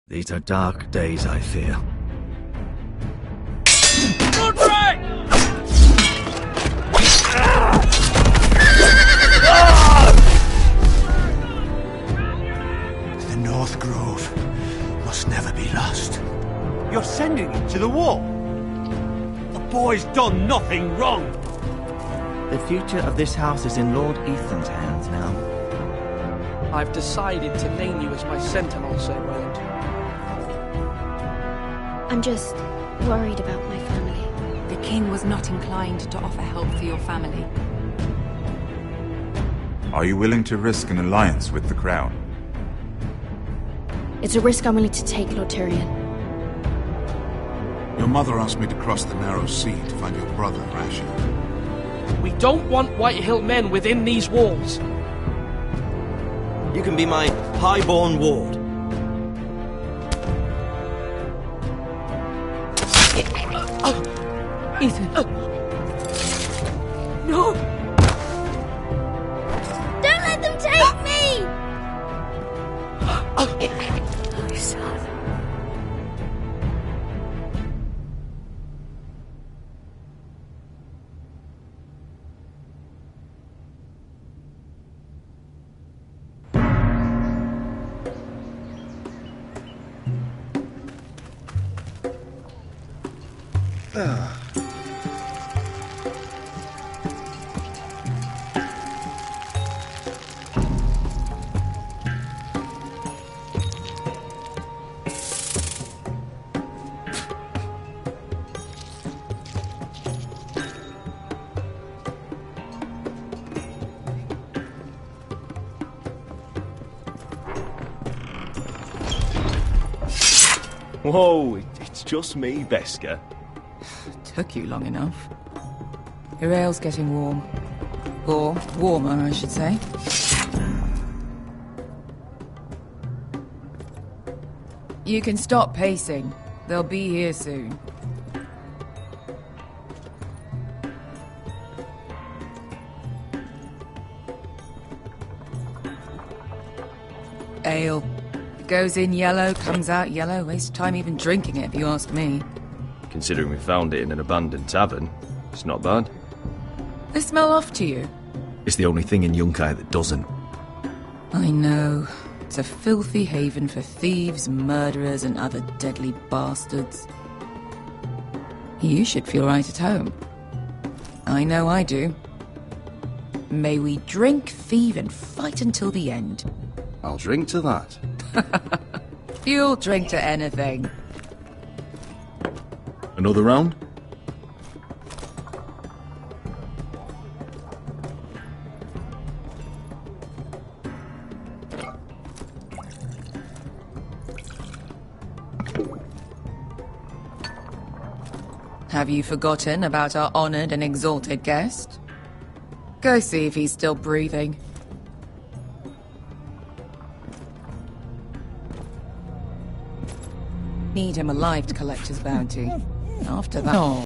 These are dark days, I fear. Roderick! The North Grove must never be lost. You're sending him to the war? The boy's done nothing wrong. The future of this house is in Lord Ethan's hands now. I've decided to name you as my sentinel, Sir Roland. I'm just worried about my family. The king was not inclined to offer help for your family. Are you willing to risk an alliance with the Crown? It's a risk I'm willing to take, Lord Tyrion. Your mother asked me to cross the narrow sea to find your brother, Rashid. We don't want Whitehill men within these walls. You can be my highborn ward. Ethan. No! Don't let them take me! My son. Whoa, it's just me, Beskha. Took you long enough. Your ale's getting warm. Or warmer, I should say. You can stop pacing. They'll be here soon. Ale. Goes in yellow, comes out yellow. Waste time even drinking it, if you ask me. Considering we found it in an abandoned tavern, it's not bad. They smell off to you? It's the only thing in Yunkai that doesn't. I know. It's a filthy haven for thieves, murderers, and other deadly bastards. You should feel right at home. I know I do. May we drink, thieve, and fight until the end. I'll drink to that. You'll drink to anything. Another round? Have you forgotten about our honored and exalted guest? Go see if he's still breathing. Need him alive to collect his bounty. After that... Oh,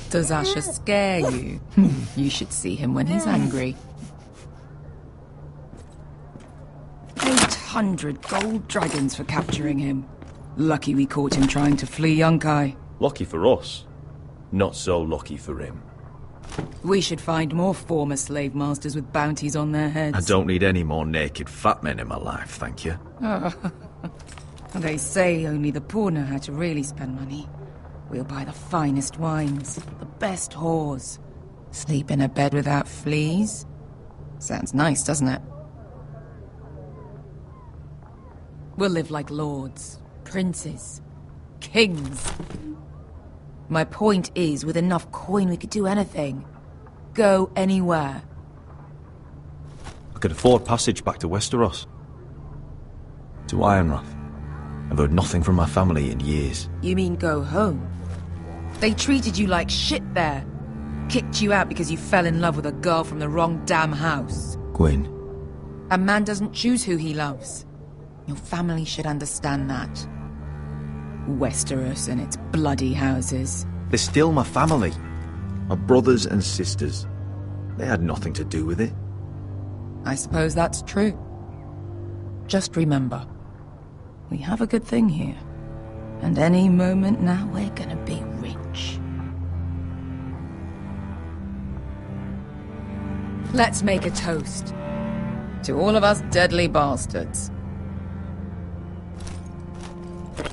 does Asher scare you? You should see him when he's angry. 800 gold dragons for capturing him. Lucky we caught him trying to flee Yunkai. Lucky for us. Not so lucky for him. We should find more former slave masters with bounties on their heads. I don't need any more naked fat men in my life, thank you. They say only the poor know how to really spend money. We'll buy the finest wines, the best whores. Sleep in a bed without fleas. Sounds nice, doesn't it? We'll live like lords, princes, kings. My point is, with enough coin we could do anything. Go anywhere. I could afford passage back to Westeros. To Ironrath. I've heard nothing from my family in years. You mean go home? They treated you like shit there. Kicked you out because you fell in love with a girl from the wrong damn house. Gwyn. A man doesn't choose who he loves. Your family should understand that. Westeros and its bloody houses. They're still my family. My brothers and sisters. They had nothing to do with it. I suppose that's true. Just remember, We have a good thing here. And any moment now, we're gonna be rich. Let's make a toast. To all of us deadly bastards.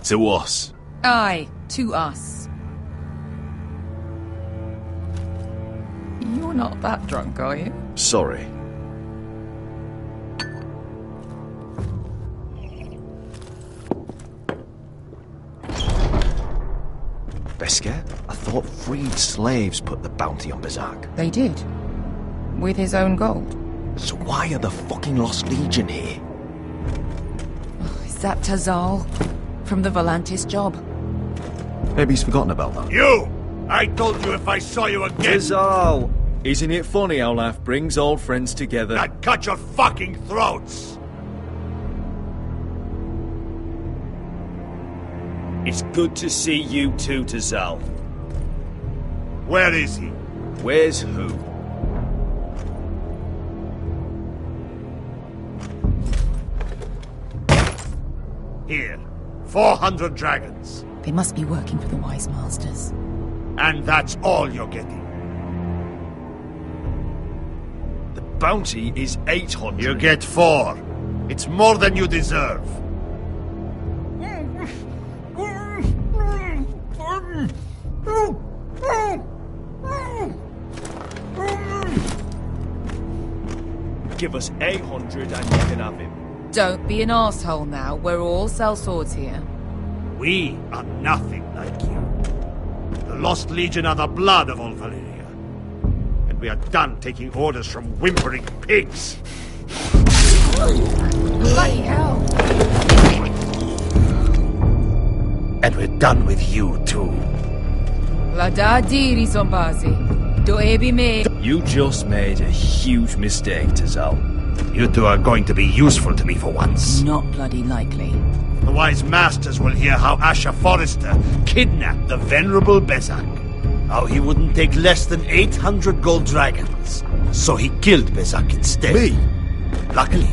To us. Aye, to us. You're not that drunk, are you? Sorry. Beskar, I thought freed slaves put the bounty on Berserk. They did. With his own gold. So why are the fucking Lost Legion here? Is that Tazal? From the Volantis job? Maybe he's forgotten about that. You! I told you if I saw you again... Tazal! Isn't it funny how life brings old friends together? I'd cut your fucking throats! It's good to see you too, Tazal. Where is he? Where's who? Here. 400 dragons. They must be working for the Wise Masters. And that's all you're getting. The bounty is 800. You get 4. It's more than you deserve. Give us 800 and you can have him. Don't be an asshole now. We're all sellswords here. We are nothing like you. The Lost Legion are the blood of all Valyria. And we are done taking orders from whimpering pigs. Bloody hell! And we're done with you too. La da diri Zombazi. Do ebi me. You just made a huge mistake, Tazal. You two are going to be useful to me for once. Not bloody likely. The Wise Masters will hear how Asher Forrester kidnapped the venerable Bezzak. How he wouldn't take less than 800 gold dragons. So he killed Bezzak instead. Me? Luckily,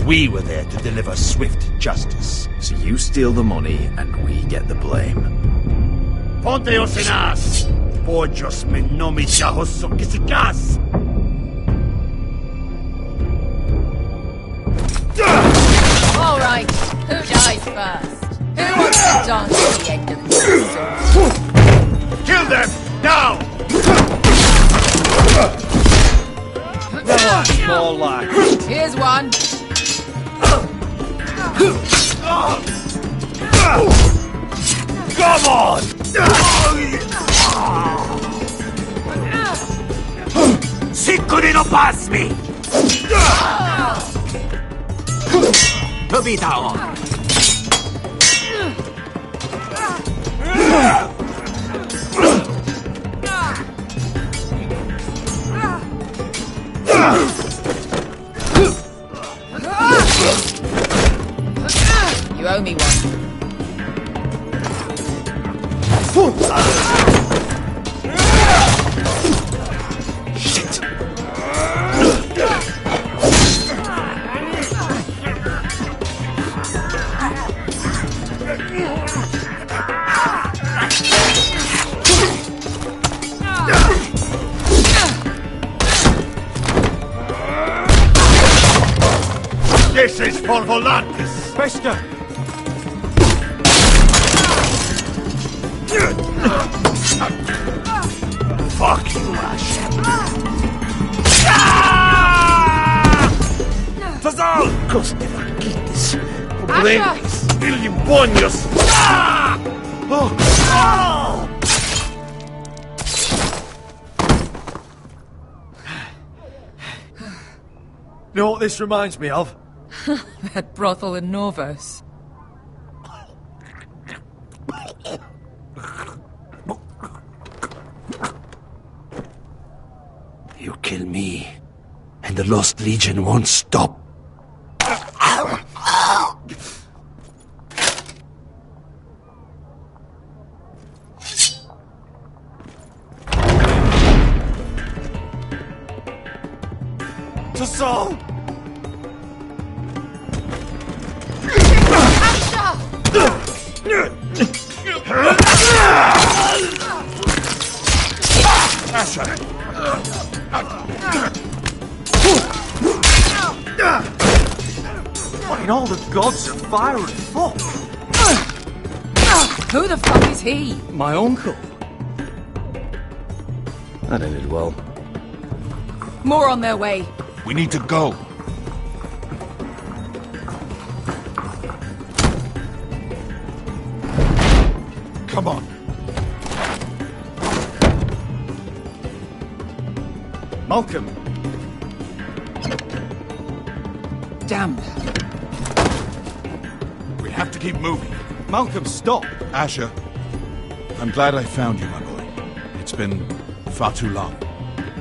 we were there to deliver swift justice. So you steal the money and we get the blame. Ponteos en as! Pollos me no mi chahoso kisikas! All right, who dies first? Who wants to dance at the end of the story? Kill them! Now! More like. Here's one. Come on! Sicuri no pass me! Tobitao! You owe me one. Shit! This is for Volantis! Beskar! Fuck you, Ash! Tazal! Cosneva quites! Asher! Illimbonios! You know what this reminds me of? That brothel in Norvos. You kill me, and the Lost Legion won't stop. Tazal! Asher! In all the gods of fire and fuck. Who the fuck is he? My uncle. That ended well. More on their way. We need to go. Come on. Malcolm. Damn. We have to keep moving. Malcolm, stop. Asher, I'm glad I found you, my boy. It's been far too long.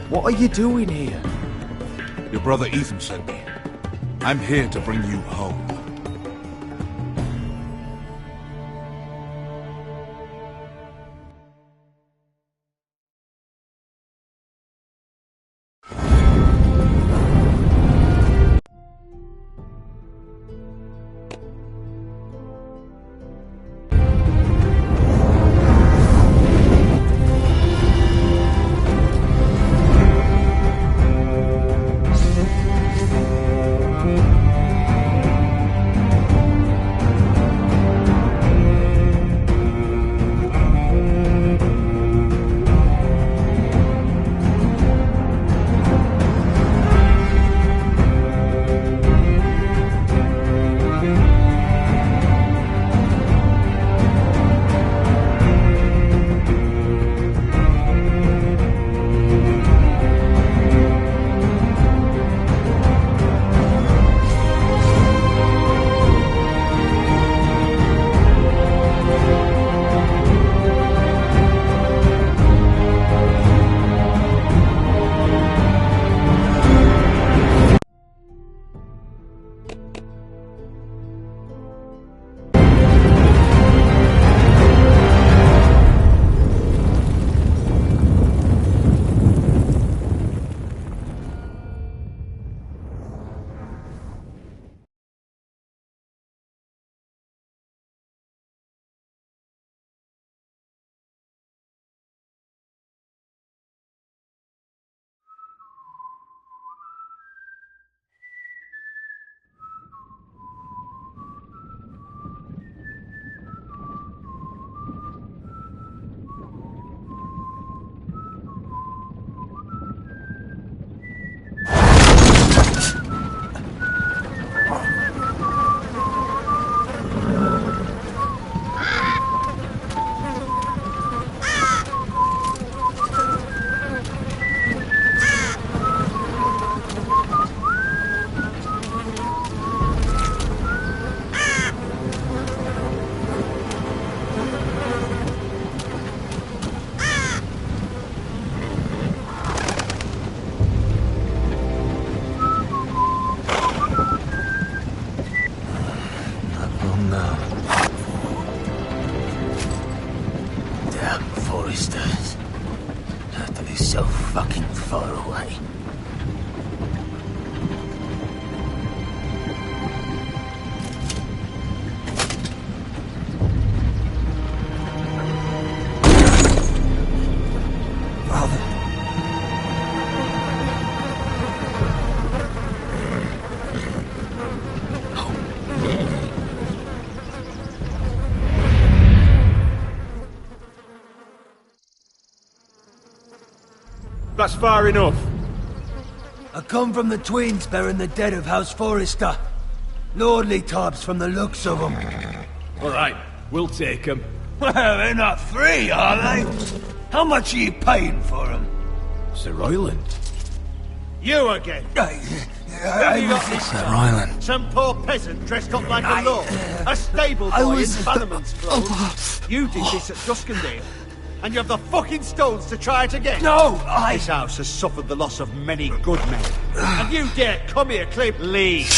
What are you doing here? Your brother Ethan sent me. I'm here to bring you home. So fucking far away. That's far enough. I come from the twins bearing the dead of House Forrester. Lordly types from the looks of them. All right, we'll take them. Well, they're not free, are they? How much are you paying for them? Sir Royland. You again. Have you got this? Sir Royland. Some poor peasant dressed up like a lord. A stable boy in Bannerman's clothes. You did this at Duskendale. And you have the fucking stones to try it again? No, This house has suffered the loss of many good men. And you dare come here, Cliff? Leave.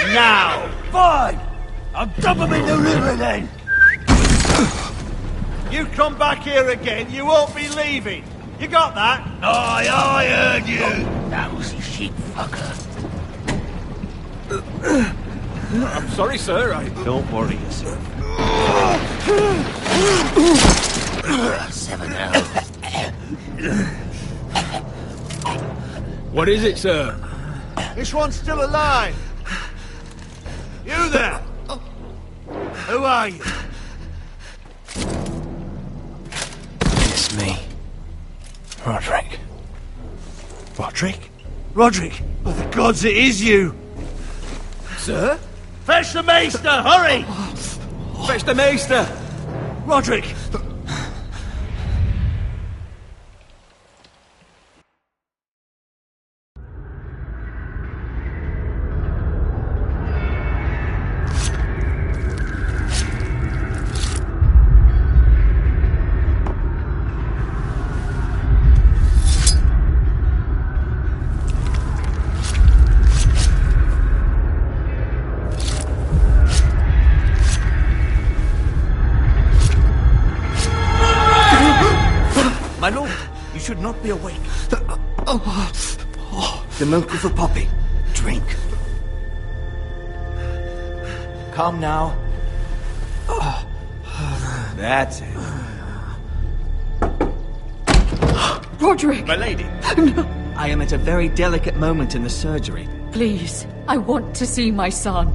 Now. Fine. I'll dump them in the river then. You come back here again, you won't be leaving. You got that? Aye, I heard you. Lousy sheep fucker. I'm sorry, sir. Don't worry yourself. 7 hours. What is it, sir? This one's still alive. Who are you? It's me. Roderick. Roderick? Roderick! By the gods, it is you! Sir? Fetch the Maester, hurry! Fetch the Maester! Roderick! My lord, you should not be awake. The milk of the poppy. Drink. Come now. That's it. Roderick! My lady. No. I am at a very delicate moment in the surgery. Please, I want to see my son.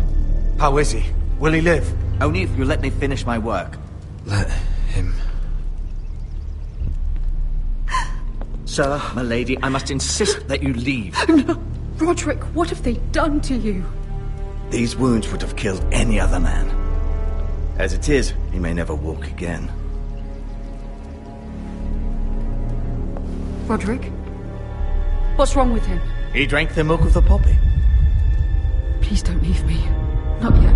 How is he? Will he live? Only if you let me finish my work. Let him. Sir, my lady, I must insist that you leave. No. Roderick, what have they done to you? These wounds would have killed any other man. As it is, he may never walk again. Roderick? What's wrong with him? He drank the milk of the poppy. Please don't leave me. Not yet.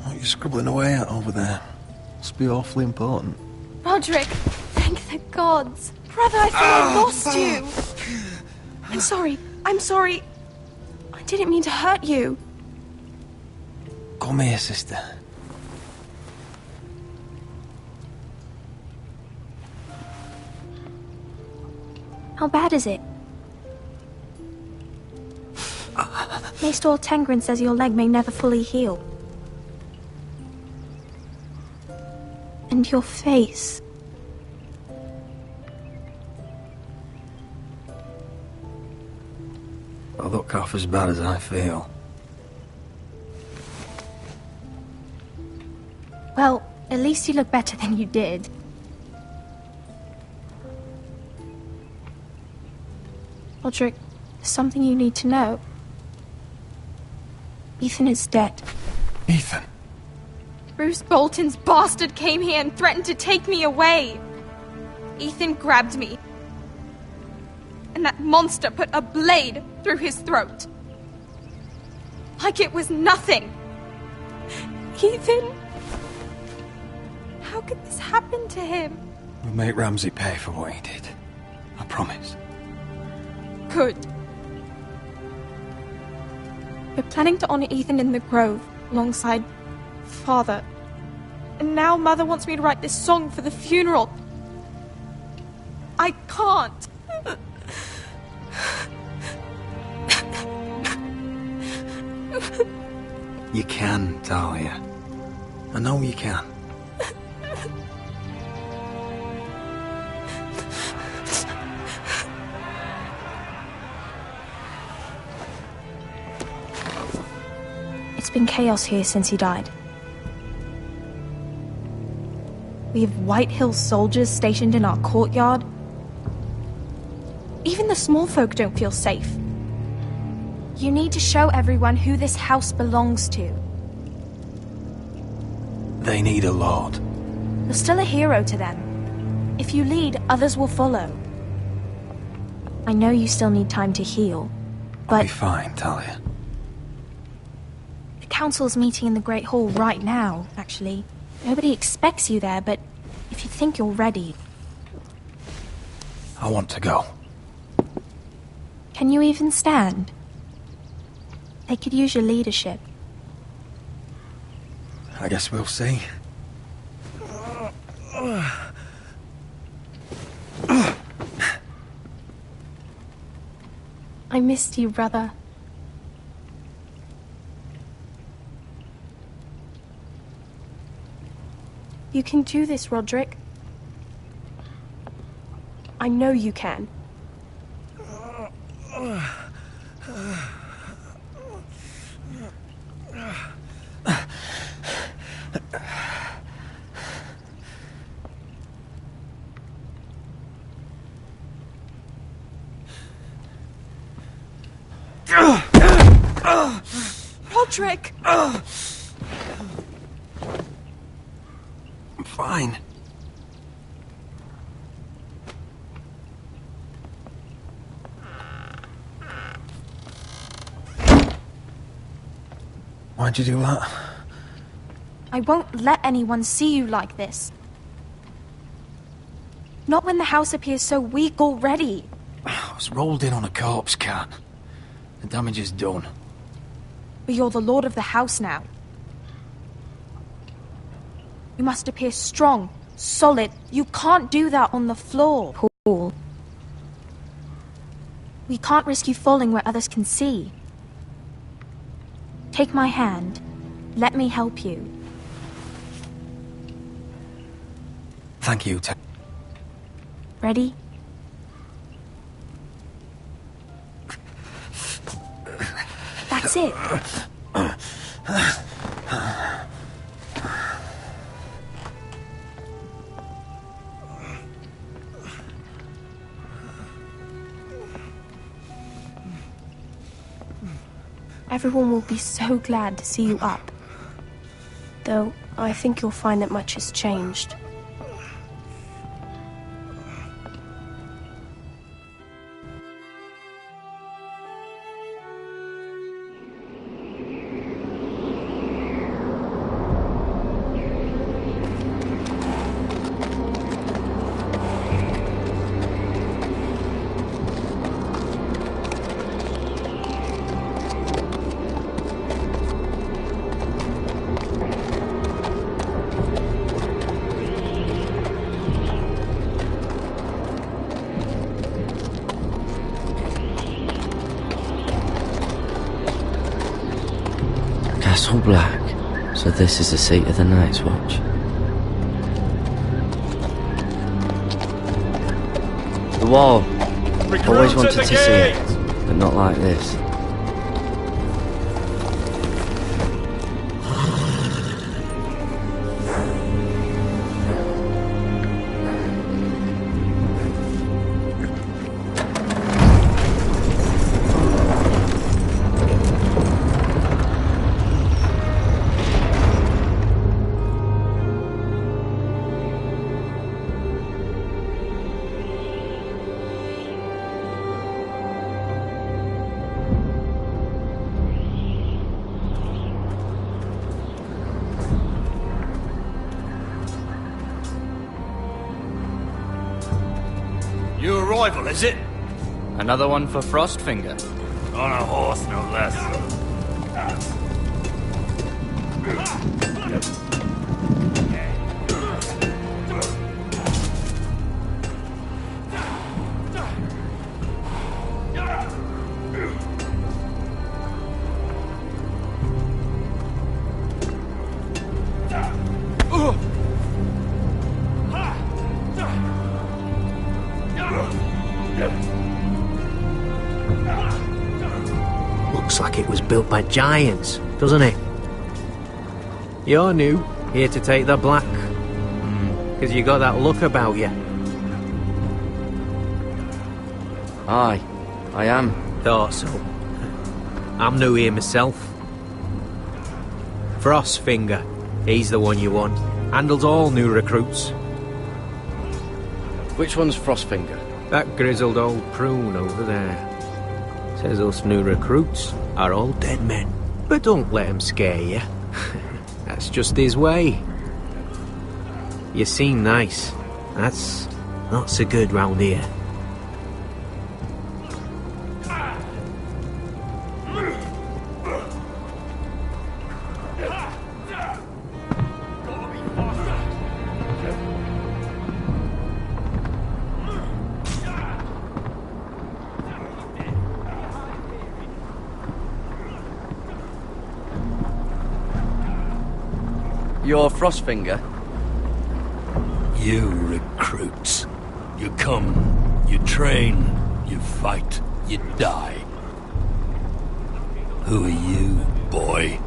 What are you scribbling away at over there? Must be awfully important. Roderick, thank the gods. Brother, I thought I lost you. I'm sorry. I didn't mean to hurt you. Come here, sister. How bad is it? Maester Tengrin says your leg may never fully heal. And your face. I look half as bad as I feel. Well, at least you look better than you did. Roderick, there's something you need to know. Ethan is dead. Ethan? Bruce Bolton's bastard came here and threatened to take me away. Ethan grabbed me. And that monster put a blade through his throat. Like it was nothing. Ethan? How could this happen to him? We'll make Ramsay pay for what he did. I promise. Good. We're planning to honor Ethan in the Grove, alongside Father. And now Mother wants me to write this song for the funeral. I can't. You can, Talia. I know you can. It's been chaos here since he died. We have White Hill soldiers stationed in our courtyard. Even the small folk don't feel safe. You need to show everyone who this house belongs to. They need a lord. You're still a hero to them. If you lead, others will follow. I know you still need time to heal. I'll be fine, Talia. The council's meeting in the Great Hall right now, actually. Nobody expects you there, but if you think you're ready... I want to go. Can you even stand? They could use your leadership. I guess we'll see. I missed you, brother. You can do this, Roderick. I know you can. Roderick! I'm fine. Why'd you do that? I won't let anyone see you like this. Not when the house appears so weak already. I was rolled in on a corpse cart. The damage is done. But you're the lord of the house now. You must appear strong, solid. You can't do that on the floor, Paul. We can't risk you falling where others can see. Take my hand. Let me help you. Thank you, Ready? That's it. Everyone will be so glad to see you up. Though, I think you'll find that much has changed. Castle Black. So this is the seat of the Night's Watch. The wall. Always wanted to see it, but not like this. New arrival, is it? Another one for Frostfinger. On a horse, no less. Looks like it was built by giants, doesn't it? You're new, here to take the black. 'Cause you got that look about you. Aye, I am. Thought so. I'm new here myself. Frostfinger, he's the one you want. Handles all new recruits. Which one's Frostfinger? That grizzled old prune over there. Says us new recruits are all dead men. But don't let him scare you. That's just his way. You seem nice. That's not so good round here. You're Frostfinger? You recruits. You come, you train, you fight, you die. Who are you, boy?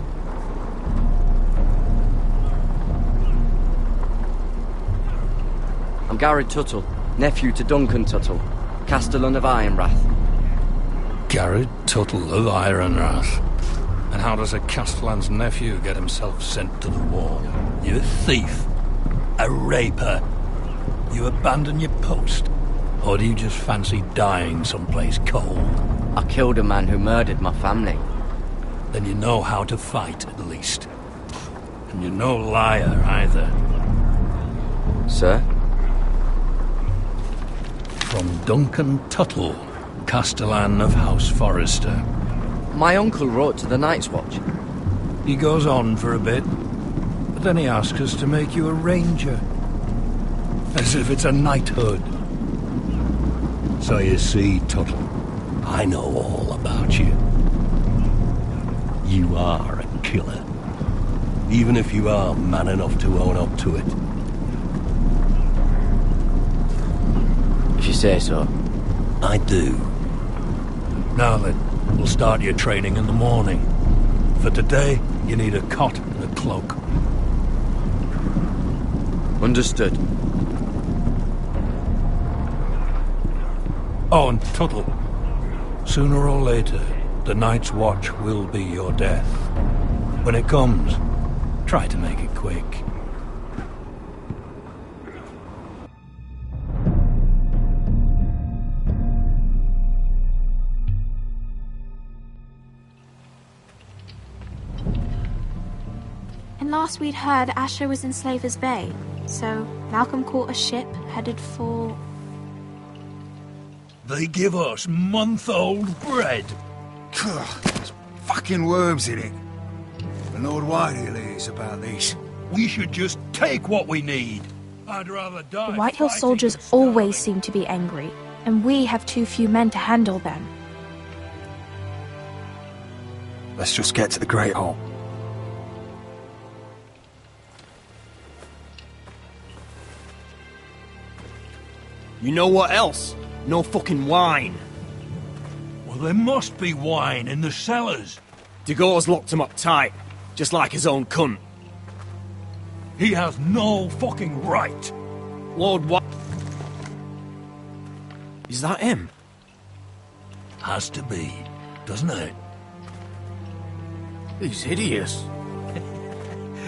I'm Garrett Tuttle, nephew to Duncan Tuttle, Castellan of Ironrath. Garrett Tuttle of Ironrath. And how does a Castellan's nephew get himself sent to the wall? You a thief? A raper? You abandon your post? Or do you just fancy dying someplace cold? I killed a man who murdered my family. Then you know how to fight, at least. And you're no liar, either. Sir? From Duncan Tuttle, Castellan of House Forrester. My uncle wrote to the Night's Watch. He goes on for a bit, but then he asks us to make you a ranger. As if it's a knighthood. So you see, Tuttle, I know all about you. You are a killer. Even if you are man enough to own up to it. If you say so. I do. Now then, we'll start your training in the morning. For today, you need a cot and a cloak. Understood. Oh, and Tuttle. Sooner or later, the Night's Watch will be your death. When it comes, try to make it quick. And last we'd heard, Asher was in Slaver's Bay, so Malcolm caught a ship headed for... They give us month-old bread. There's fucking worms in it. The Lord Whitehill is about this. We should just take what we need. I'd rather die. The Whitehill soldiers always seem to be angry, and we have too few men to handle them. Let's just get to the Great Hall. You know what else? No fucking wine. Well, there must be wine in the cellars. Degor's locked him up tight, just like his own cunt. He has no fucking right. Lord what? Is that him? Has to be, doesn't it? He's hideous.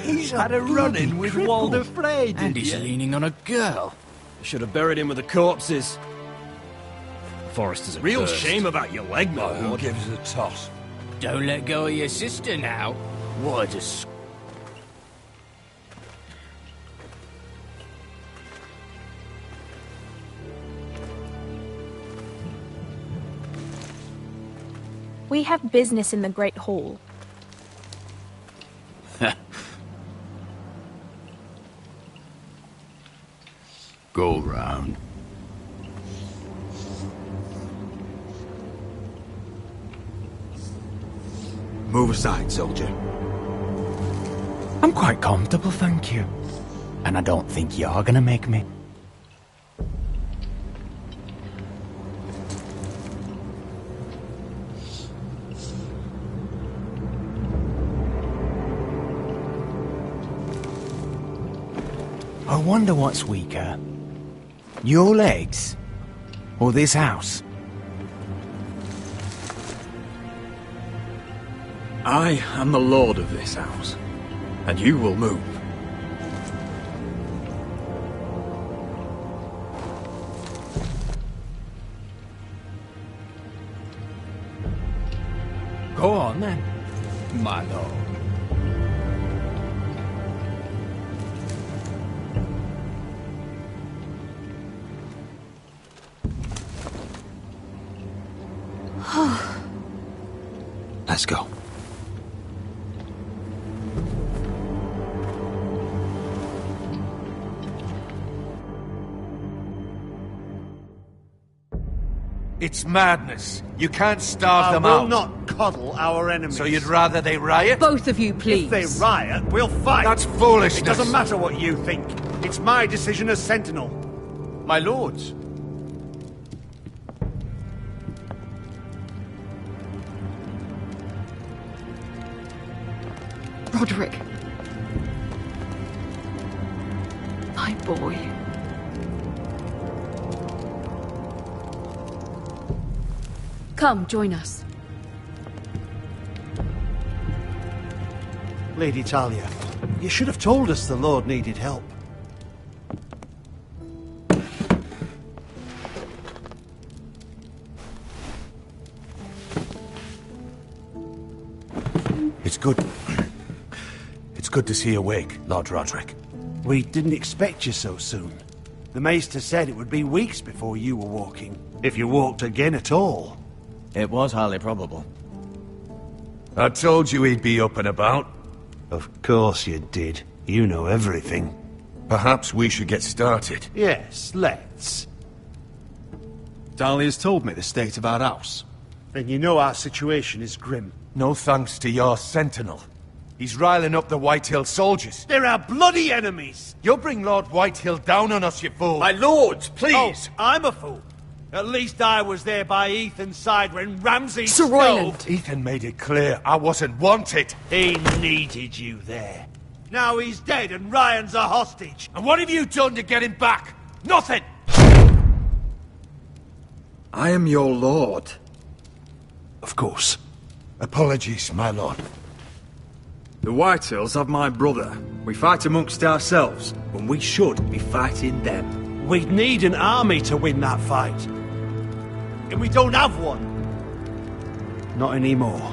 He's had a run-in with Walder Frey, And he's leaning on a girl. Should have buried him with the corpses. Forrester's a Real burst. shame about your leg, my Who lord. gives a toss? Don't let go of your sister now. What a dis... We have business in the Great Hall. Go round. Move aside, soldier. I'm quite comfortable, thank you. And I don't think you're gonna make me. I wonder what's weaker. Your legs? Or this house? I am the lord of this house, and you will move. Go on then, my lord. Let's go. It's madness. You can't starve them I out. will not coddle our enemies. So you'd rather they riot? Both of you, please. If they riot, we'll fight. That's foolishness. It doesn't matter what you think. It's my decision as Sentinel. My lords. Roderick. My boy. Come, join us. Lady Talia, you should have told us the Lord needed help. It's good. It's good to see you awake, Lord Roderick. We didn't expect you so soon. The Maester said it would be weeks before you were walking, if you walked again at all. It was highly probable. I told you he'd be up and about. Of course you did. You know everything. Perhaps we should get started. Yes, let's. Dahlia's told me the state of our house. Then you know our situation is grim. No thanks to your sentinel. He's riling up the Whitehill soldiers. They're our bloody enemies! You'll bring Lord Whitehill down on us, you fool! My lords, please! Oh, I'm a fool. At least I was there by Ethan's side when Ramsay Sir Royland! Ethan made it clear I wasn't wanted. He needed you there. Now he's dead and Ryan's a hostage. And what have you done to get him back? Nothing! I am your lord. Of course. Apologies, my lord. The Whitehills have my brother. We fight amongst ourselves, when we should be fighting them. We'd need an army to win that fight. And we don't have one. Not anymore.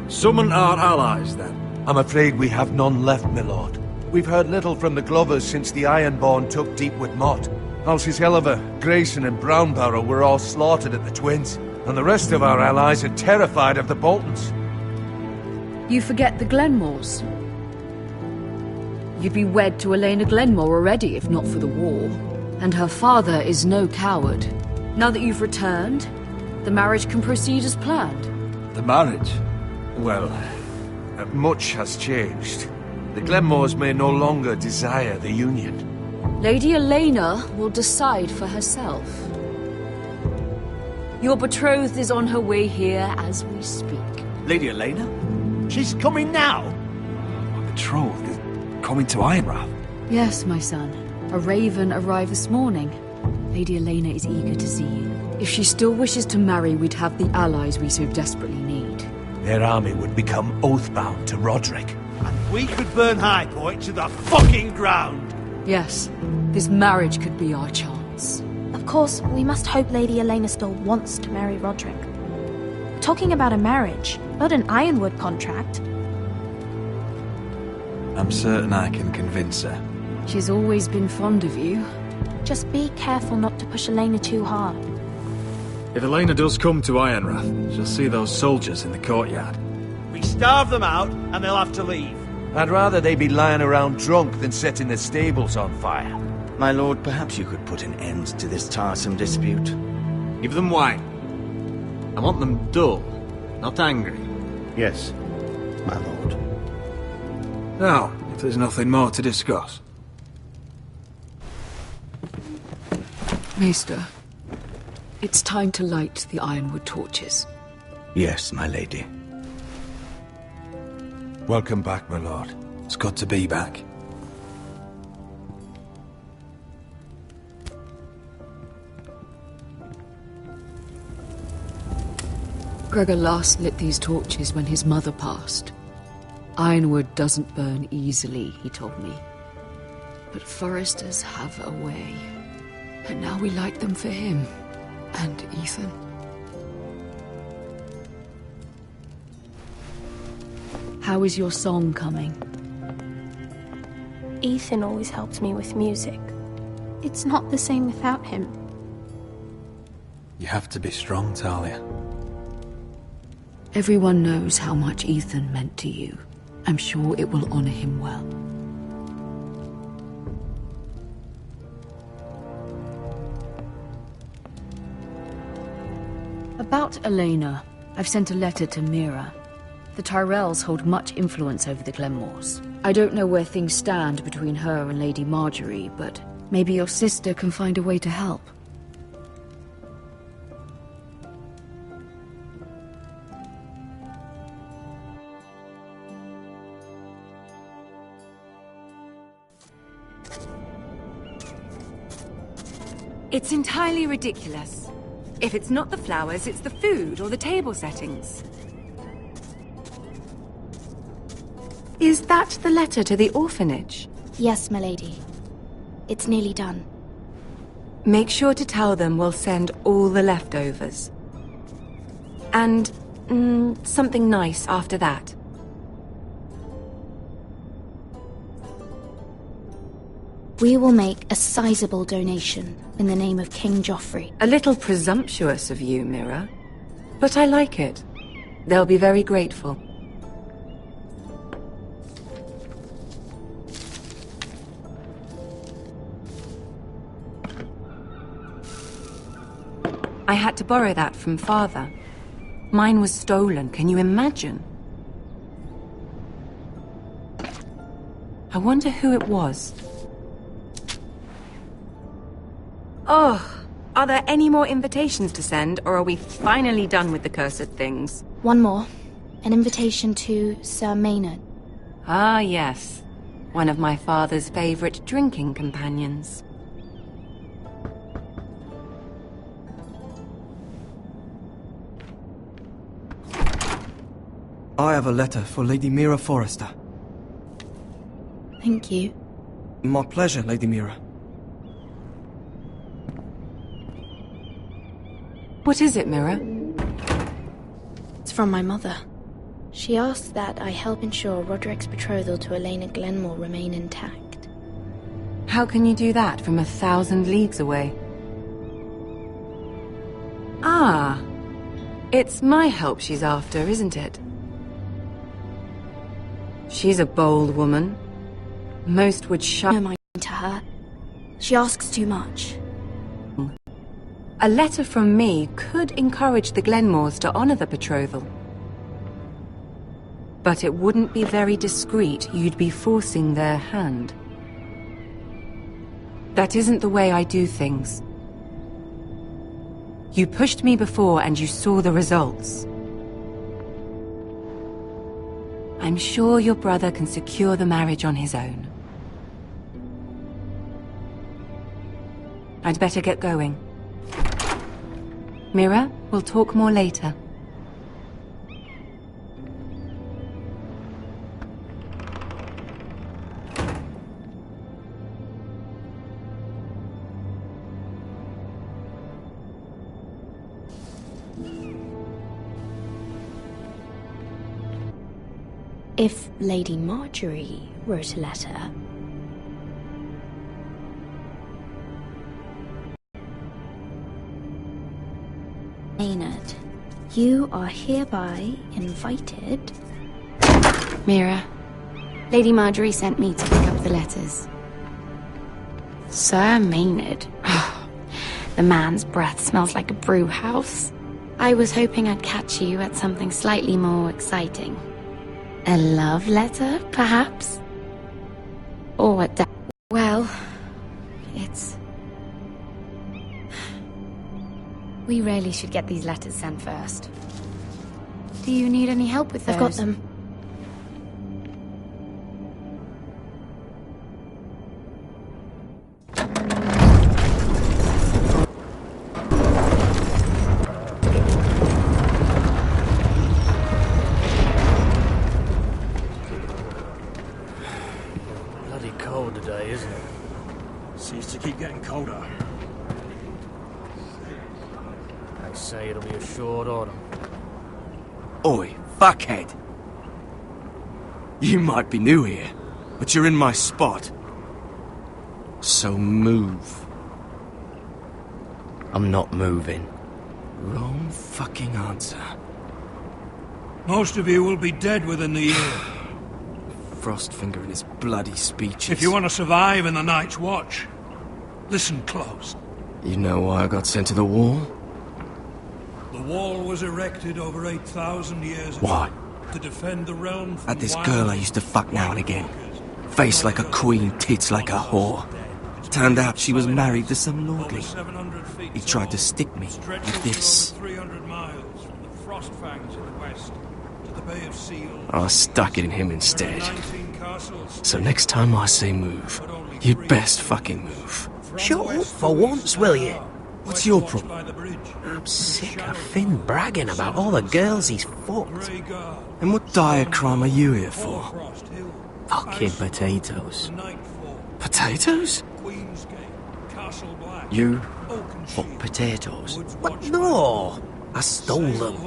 Summon our allies, then. I'm afraid we have none left, my lord. We've heard little from the Glovers since the Ironborn took Deepwood Motte. Halsey's Helliver, Grayson and Brownbarrow were all slaughtered at the Twins, and the rest of our allies are terrified of the Boltons. You forget the Glenmores. You'd be wed to Elena Glenmore already if not for the war. And her father is no coward. Now that you've returned, the marriage can proceed as planned. The marriage? Well, much has changed. The Glenmores may no longer desire the union. Lady Elena will decide for herself. Your betrothed is on her way here as we speak. Lady Elena? She's coming now? My betrothed is coming to Ironrath. Yes, my son. A raven arrived this morning. Lady Elena is eager to see you. If she still wishes to marry, we'd have the allies we so desperately need. Their army would become oathbound to Roderick. And we could burn High Point to the fucking ground! Yes, this marriage could be our chance. Of course, we must hope Lady Elena still wants to marry Roderick. We're talking about a marriage, not an Ironwood contract. I'm certain I can convince her. She's always been fond of you. Just be careful not to push Elena too hard. If Elena does come to Ironrath, she'll see those soldiers in the courtyard. We starve them out, and they'll have to leave. I'd rather they be lying around drunk than setting the stables on fire. My lord, perhaps you could put an end to this tiresome dispute. Give them wine. I want them dull, not angry. Yes, my lord. Now, if there's nothing more to discuss. Maester, it's time to light the Ironwood torches. Yes, my lady. Welcome back, my lord. It's good to be back. Gregor last lit these torches when his mother passed. Ironwood doesn't burn easily, he told me. But foresters have a way. And now we light them for him. And Ethan. How is your song coming? Ethan always helps me with music. It's not the same without him. You have to be strong, Talia. Everyone knows how much Ethan meant to you. I'm sure it will honor him well. About Elena, I've sent a letter to Mira. The Tyrells hold much influence over the Glenmores. I don't know where things stand between her and Lady Marjorie, but maybe your sister can find a way to help. It's entirely ridiculous. If it's not the flowers, it's the food or the table settings. Is that the letter to the orphanage? Yes, milady. It's nearly done. Make sure to tell them we'll send all the leftovers. And something nice after that. We will make a sizable donation in the name of King Joffrey. A little presumptuous of you, Mira. But I like it. They'll be very grateful. I had to borrow that from Father. Mine was stolen, can you imagine? I wonder who it was. Oh, are there any more invitations to send, or are we finally done with the cursed things? One more. An invitation to Sir Maynard. Ah, yes. One of my father's favorite drinking companions. I have a letter for Lady Mira Forrester. Thank you. My pleasure, Lady Mira. What is it, Mira? It's from my mother. She asks that I help ensure Roderick's betrothal to Elena Glenmore remain intact. How can you do that from 1,000 leagues away? Ah, it's my help she's after, isn't it? She's a bold woman. Most would shy No mind to her. She asks too much. A letter from me could encourage the Glenmores to honor the betrothal. But it wouldn't be very discreet. You'd be forcing their hand. That isn't the way I do things. You pushed me before and you saw the results. I'm sure your brother can secure the marriage on his own. I'd better get going. Mira, we'll talk more later. If Lady Marjorie wrote a letter... Maynard, you are hereby invited... Mira, Lady Marjorie sent me to pick up the letters. Sir Maynard. The man's breath smells like a brew house. I was hoping I'd catch you at something slightly more exciting. A love letter, perhaps? Or a well, it's... We really should get these letters sent first. Do you need any help with those? I've got them. Bloody cold today, isn't it? Seems to keep getting colder. They say it'll be a short autumn. Oi, fuckhead! You might be new here, but you're in my spot. So move. I'm not moving. Wrong fucking answer. Most of you will be dead within the year. Frostfinger and his bloody speeches. If you want to survive in the Night's Watch, listen close. You know why I got sent to the wall? The wall was erected over 8,000 years ago. Why? To defend the realm from Had this wild girl I used to fuck now and again. Face like a queen, tits like a whore. Turned out she was married to some lordly. He tried to stick me with this. I stuck it in him instead. So next time I say move, you'd best fucking move. Shut up for once, will you? What's your problem? I'm sick of Finn bragging about all the girls he's fucked. And what dire crime are you here for? Fucking potatoes. Potatoes? You fuck potatoes? What? No! I stole them.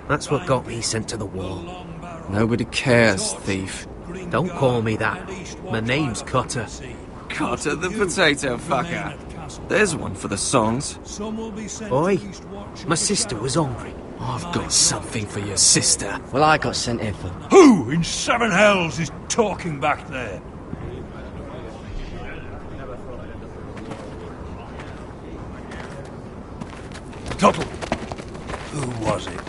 That's what got me sent to the wall. Nobody cares, thief. Don't call me that. My name's Cutter. Cutter the potato fucker. There's one for the songs. Boy, my sister was hungry. I've got something for your sister. Well, I got sent here for... Who in seven hells is talking back there? Tuttle, who was it?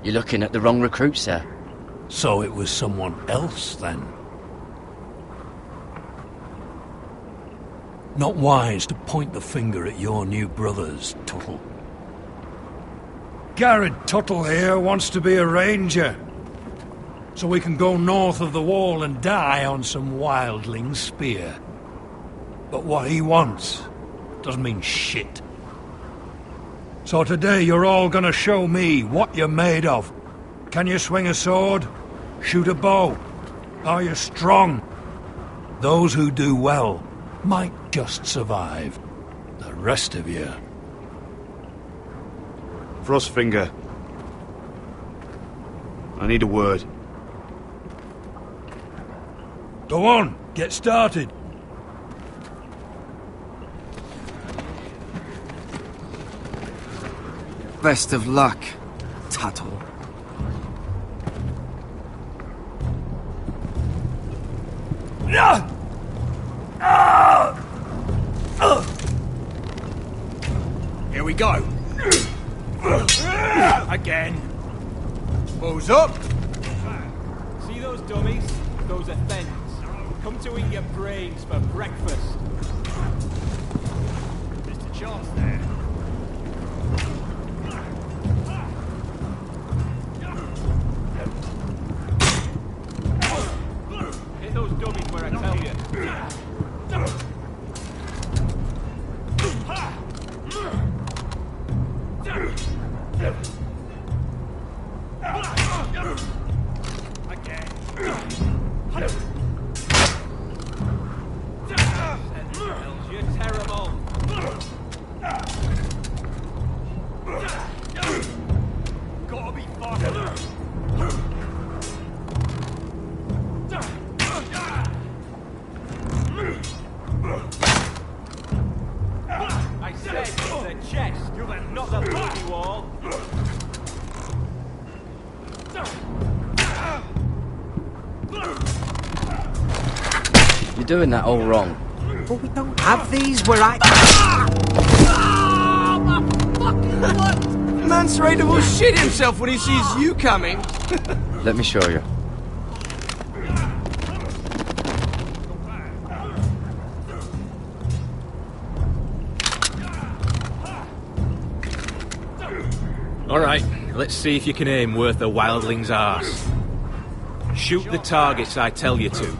You're looking at the wrong recruit, sir. So it was someone else, then? Not wise to point the finger at your new brothers, Tuttle. Garrett Tuttle here wants to be a ranger. So we can go north of the wall and die on some wildling's spear. But what he wants doesn't mean shit. So today you're all gonna show me what you're made of. Can you swing a sword? Shoot a bow? Are you strong? Those who do well might just survive. The rest of you... Frostfinger. I need a word. Go on, get started. Best of luck, Tuttle. Here we go. Again. Balls up. See those dummies? Those are thens. Come to eat your brains for breakfast. Mr. Chance there. Hit those dummies where I tell you. You're terrible. Gotta be faster. I said the chest, not the bloody wall. You're doing that all wrong. But we don't have these where I... Man's ready to shit himself when he sees you coming. Let me show you. Alright, let's see if you can aim worth a wildling's arse. Shoot the targets I tell you to.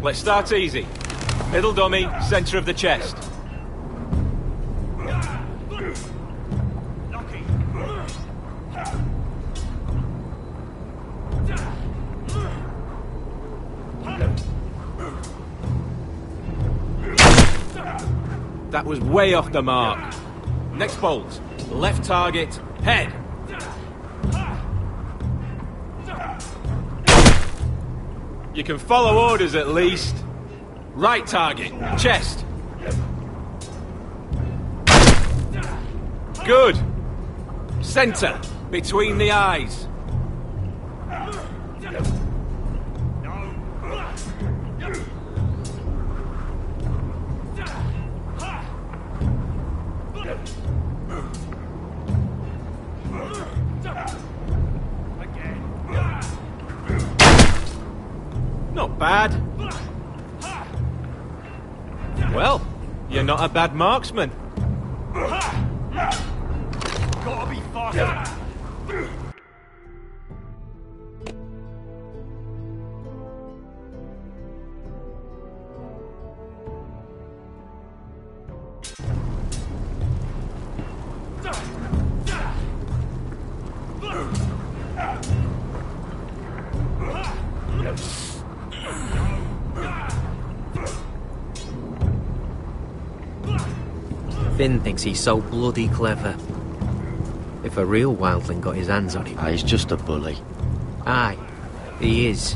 Let's start easy. Middle dummy, centre of the chest. That was way off the mark. Next bolt. Left target. Head. You can follow orders at least. Right target. Chest. Good. Center. Between the eyes. Not bad. Well, you're not a bad marksman. Gotta be faster. Finn thinks he's so bloody clever. If a real wildling got his hands on him... He's just a bully. Aye, he is.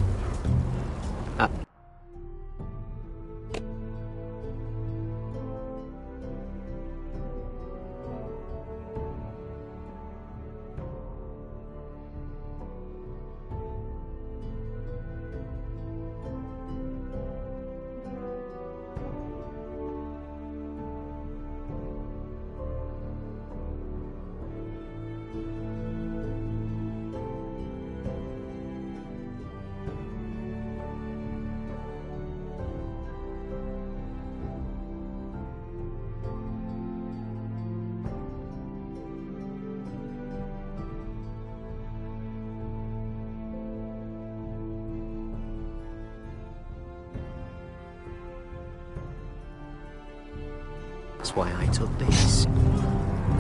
That's why I took this.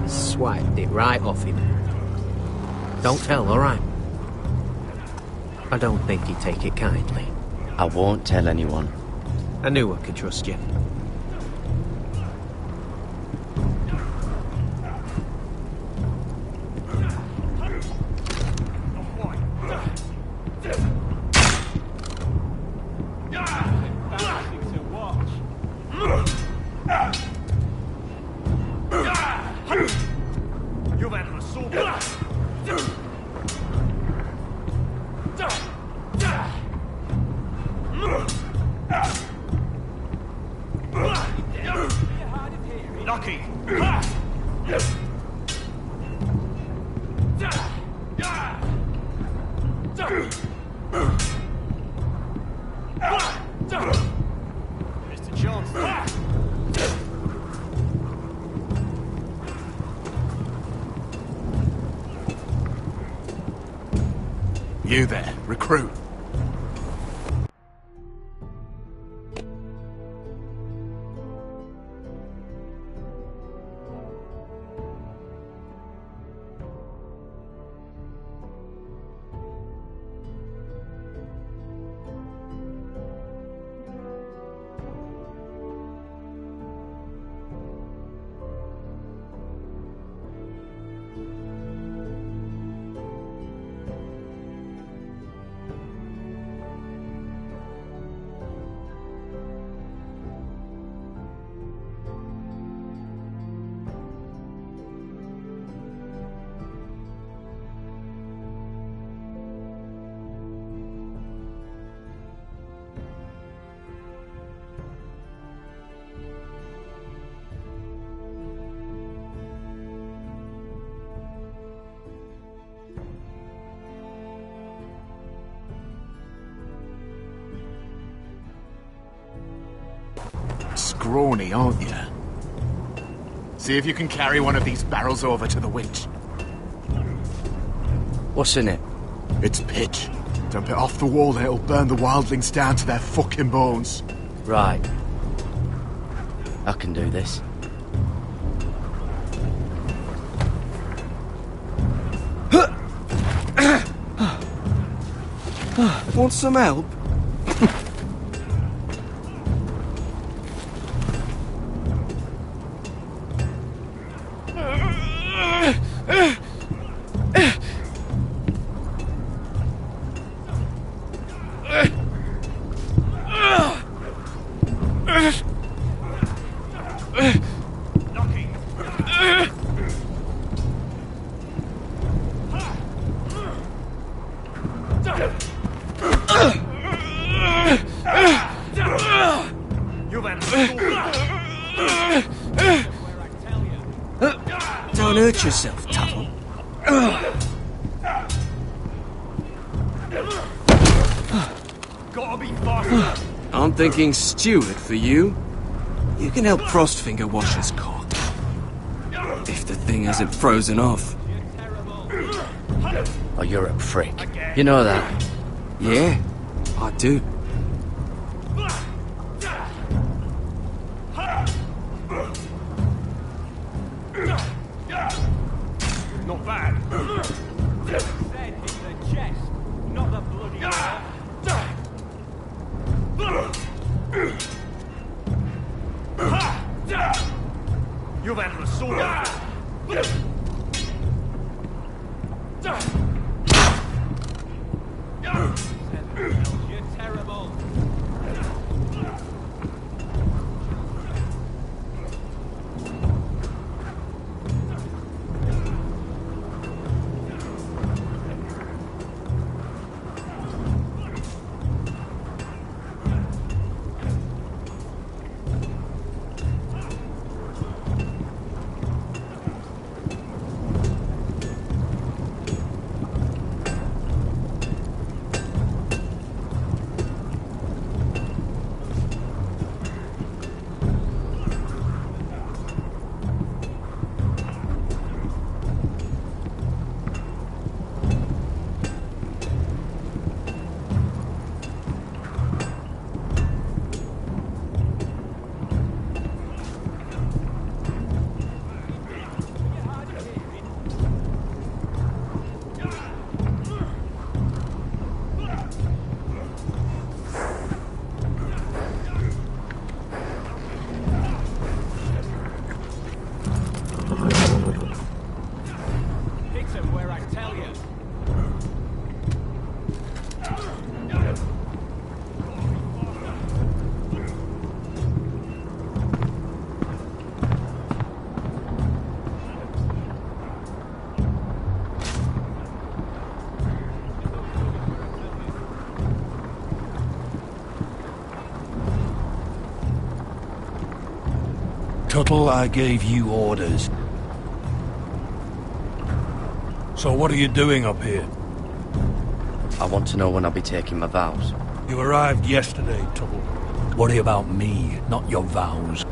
Swiped it right off him. Don't tell, alright? I don't think he'd take it kindly. I won't tell anyone. I knew I could trust you. You there, recruit. Scrawny, aren't you? See if you can carry one of these barrels over to the winch. What's in it? It's pitch. Dump it off the wall and it'll burn the wildlings down to their fucking bones. Right. I can do this. Want some help? Don't hurt yourself, Tuttle. Gotta be faster. I'm thinking Stewart for you. You can help Frostfinger wash his cock. If the thing hasn't frozen off. Oh, you're a prick. You know that? Yeah, I do. Not bad. Said in the chest, not the bloody heart. You've had the sword. You're terrible. Tuttle, I gave you orders. So what are you doing up here? I want to know when I'll be taking my vows. You arrived yesterday, Tuttle. Worry about me, not your vows.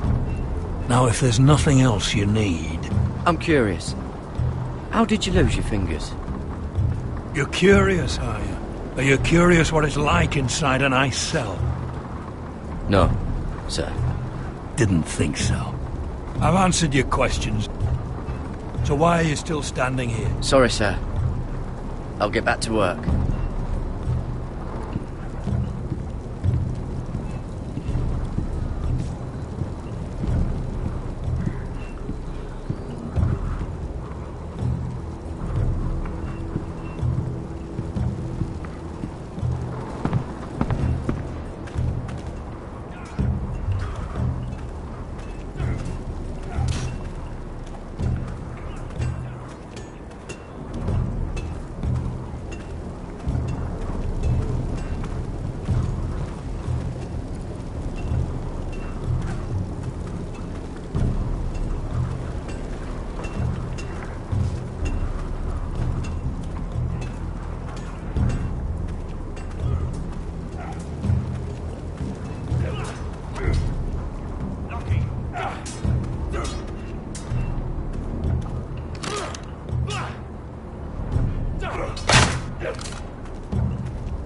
Now, if there's nothing else you need... I'm curious. How did you lose your fingers? You're curious, are you? Are you curious what it's like inside an ice cell? No, sir. Didn't think so. I've answered your questions. So why are you still standing here? Sorry, sir. I'll get back to work.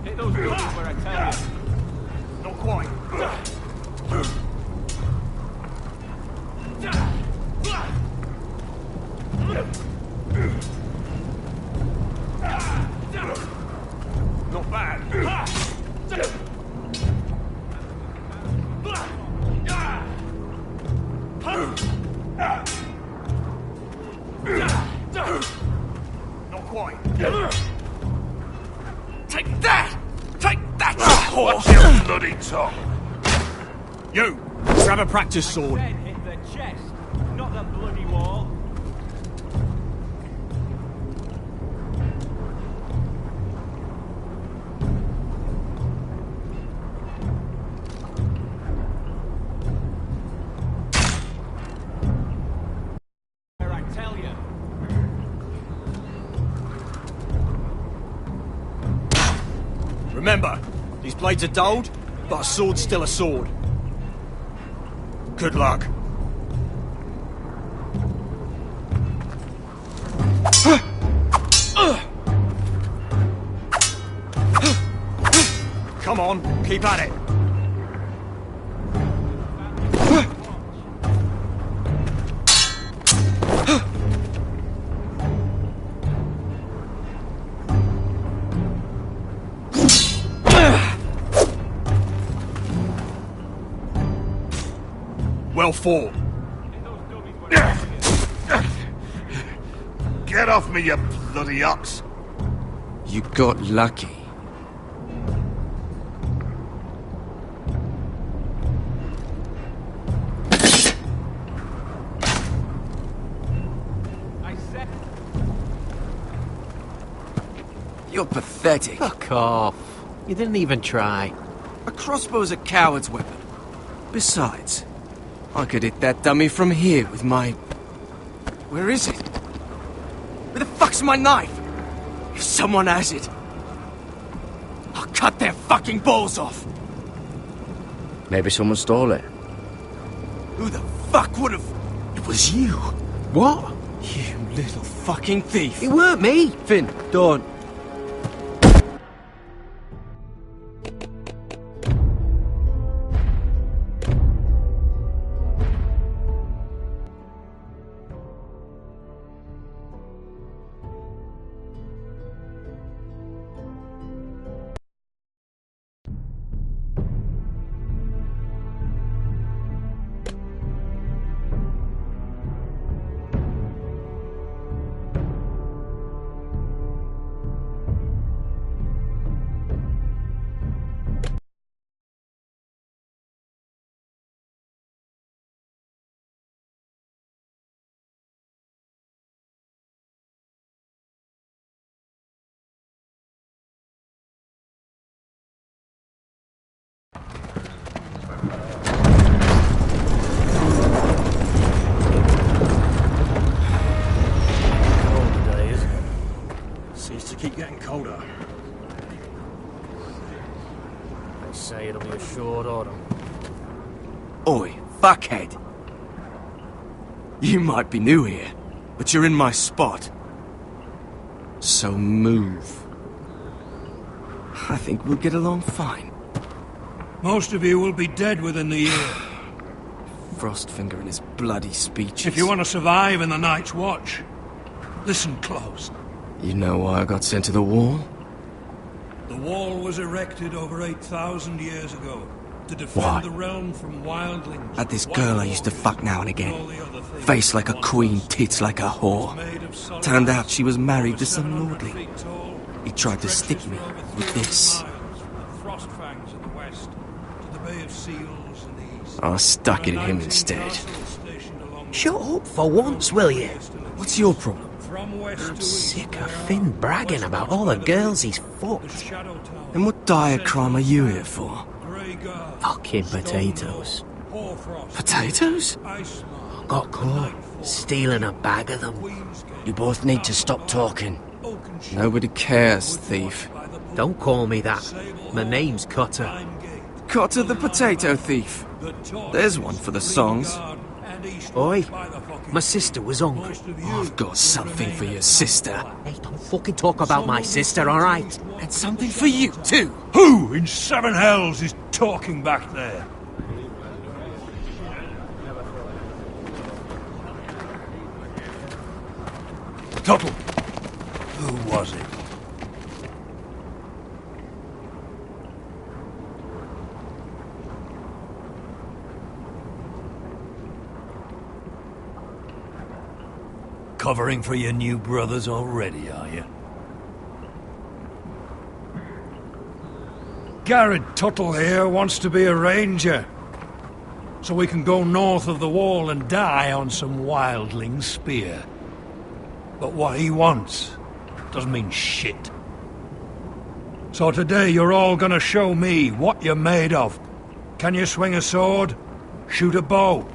Hit those buildings where I tell you. Not quite. Not bad. Not quite. Take that! Take that, Watch horse! your bloody tongue. You! Grab a practice sword. chest, not the bloody wall. I tell you. Remember, these blades are dulled, but a sword's still a sword. Good luck. Come on, keep at it. Well fought. Get off me, you bloody ox! You got lucky. You're pathetic. Fuck off. You didn't even try. A crossbow's a coward's weapon. Besides, I could hit that dummy from here with my... Where is it? Where the fuck's my knife? If someone has it, I'll cut their fucking balls off. Maybe someone stole it. Who the fuck would have... It was you. What? You little fucking thief. It weren't me. Finn, don't. Keep getting colder. They say it'll be a short autumn. Oi, fuckhead. You might be new here, but you're in my spot. So move. I think we'll get along fine. Most of you will be dead within the year. Frostfinger and his bloody speeches. If you want to survive in the Night's Watch, listen close. You know why I got sent to the wall? The wall was erected over 8,000 years ago to defend Why? the realm from wildlings. Had this girl I used to fuck now and again. Face like a queen, tits like a whore. Turned out she was married to some lordly. He tried to stick me with this. Frostfangs in the west, to the Bay of Seals in the east. I stuck it at him instead. Shut up for once, will you? What's your problem? I'm sick of Finn bragging about all the girls he's fucked. And what dire crime are you here for? Fucking potatoes. Potatoes? Got caught stealing a bag of them. You both need to stop talking. Nobody cares, thief. Don't call me that. My name's Cutter. Cutter the potato thief. There's one for the songs. Oi, my sister was hungry. I've got something for your sister. Hey, don't fucking talk about my sister, alright? And something for you, too. Who in seven hells is talking back there? Tuttle. Who was it? Covering for your new brothers already, are you? Garrett Tuttle here wants to be a ranger. so we can go north of the wall and die on some wildling spear. But what he wants doesn't mean shit. So today you're all gonna show me what you're made of. Can you swing a sword? Shoot a bow?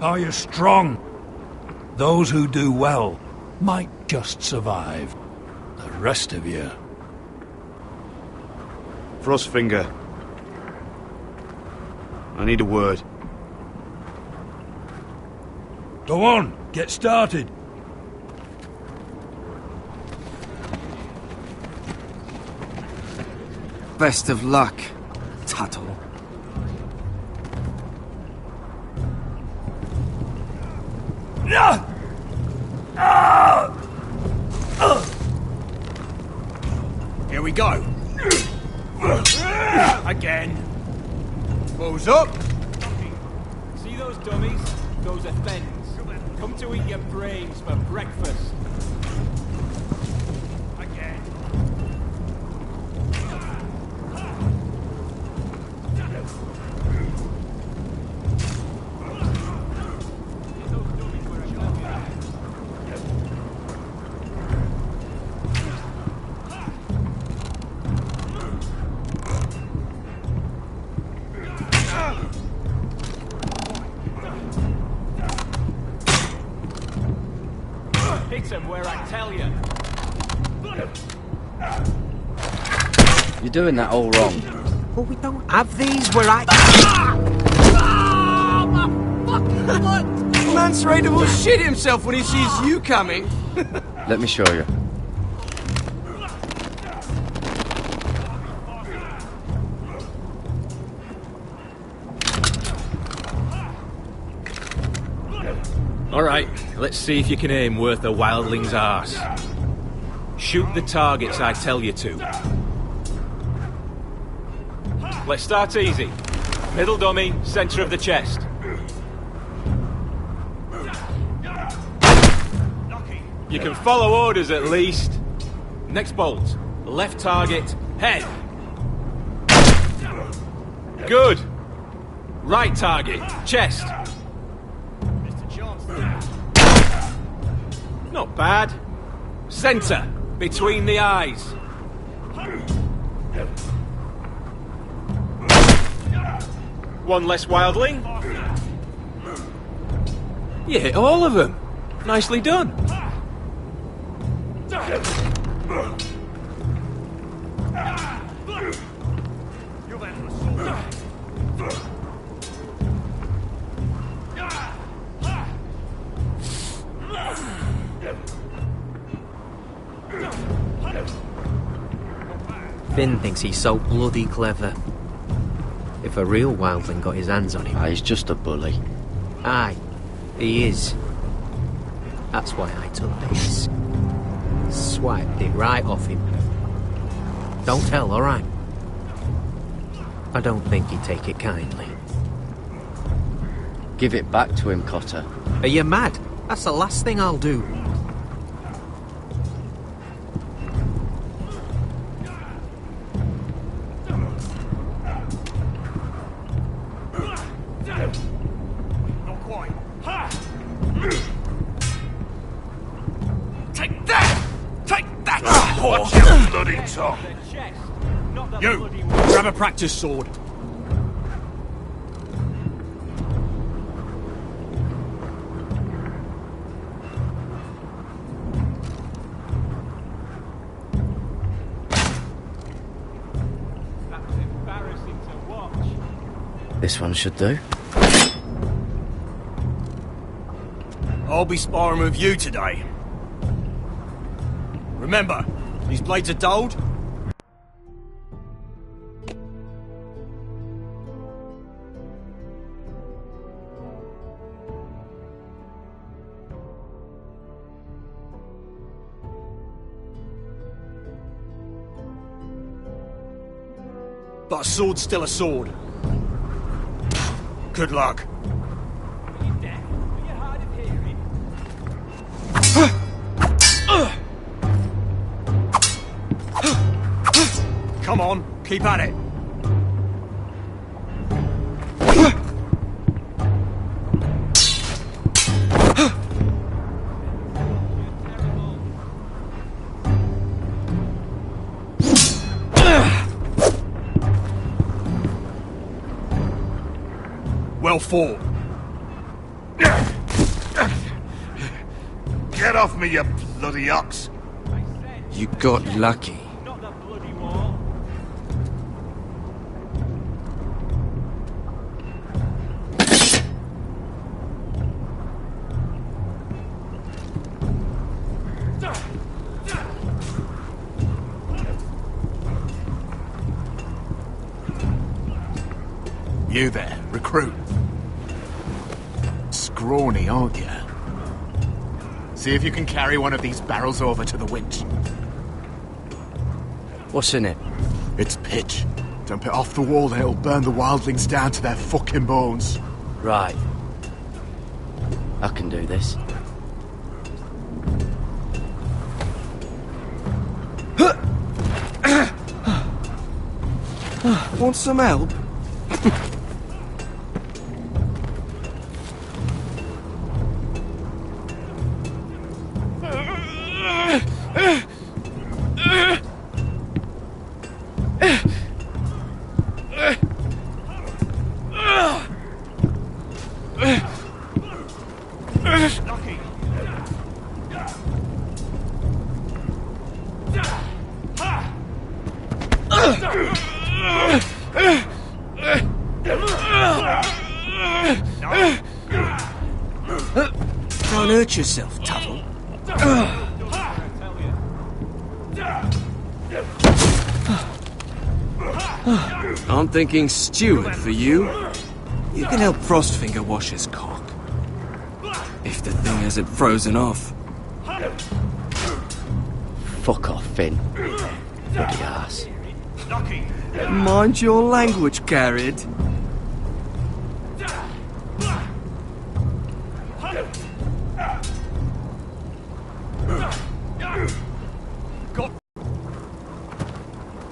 Are you strong? Those who do well might just survive. The rest of you... Frostfinger. I need a word. Go on, get started. Best of luck, Tuttle. Here we go. Again. Balls up. See those dummies? Those are Fens. Come to eat your brains for breakfast. Again. Hit him where I tell you. You're doing that all wrong. Well, we don't have these where I... Mance Raider will shit himself when he sees you coming. Let me show you. Alright, let's see if you can aim worth a wildling's arse. Shoot the targets I tell you to. Let's start easy. Middle dummy, centre of the chest. You can follow orders at least. Next bolt. Left target, head. Good. Right target, chest. Not bad. Centre, between the eyes. One less wildling. You hit all of them. Nicely done. Finn thinks he's so bloody clever. If a real wildling got his hands on him... He's just a bully. Aye, he is. That's why I took this. Swiped it right off him. Don't tell, alright? I don't think he'd take it kindly. Give it back to him, Cotter. Are you mad? That's the last thing I'll do. Take that! Take that! Watch your bloody tongue! You! Grab a practice sword. That's embarrassing to watch. This one should do. I'll be sparring with you today. Remember, these blades are dulled. But a sword's still a sword. Good luck. Come on, keep at it. Well fought. Get off me, you bloody ox! You got lucky. You there, recruit. Scrawny, aren't you? See if you can carry one of these barrels over to the winch. What's in it? It's pitch. Dump it off the wall, then it'll burn the wildlings down to their fucking bones. Right. I can do this. Want some help? Don't hurt yourself, Tuttle. I'm thinking steward for you. You can help Frostfinger wash his cock. If the thing hasn't frozen off. Fuck off, Finn. Bloody ass. Mind your language, Garrett.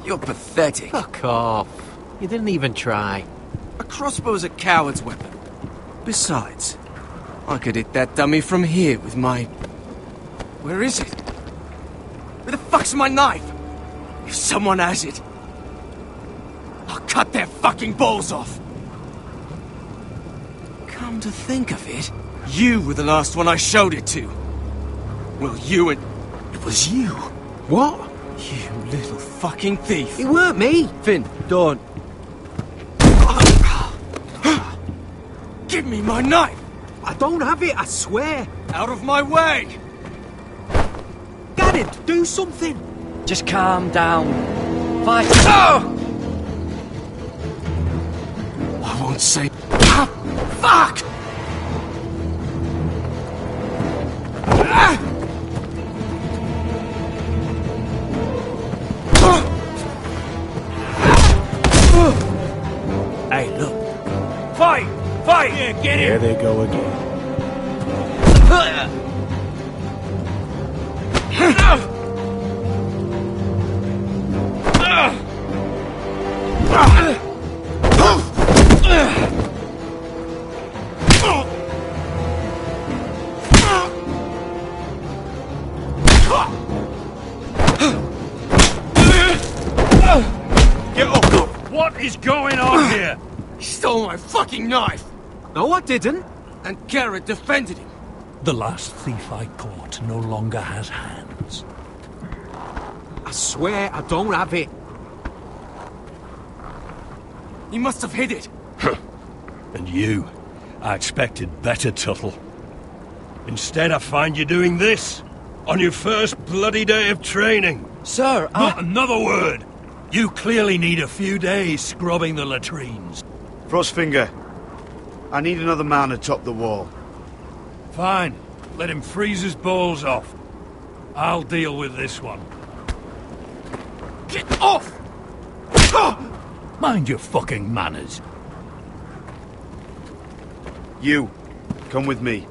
You're pathetic. Fuck off. You didn't even try. A crossbow's a coward's weapon. Besides, I could hit that dummy from here with my... Where is it? Where the fuck's my knife? If someone has it, I'll cut their fucking balls off. Come to think of it, you were the last one I showed it to. Well, you and... It was you. What? You little fucking thief. It weren't me. Finn, don't. Give me my knife! I don't have it, I swear. Out of my way! Garrett, do something. Just calm down. Fight. Oh! I won't say... Ah, fuck! Hey, look. Fight! Fight! Yeah, get Here they go again. Get up! What is going on here? He stole my fucking knife! No, I didn't. And Garrett defended him. The last thief I caught no longer has hands. I swear I don't have it. He must have hid it. And you, I expected better, Tuttle. Instead, I find you doing this on your first bloody day of training. Sir, Not another word! You clearly need a few days scrubbing the latrines. Frostfinger, I need another man atop the wall. Fine. Let him freeze his balls off. I'll deal with this one. Get off! Mind your fucking manners. You, come with me.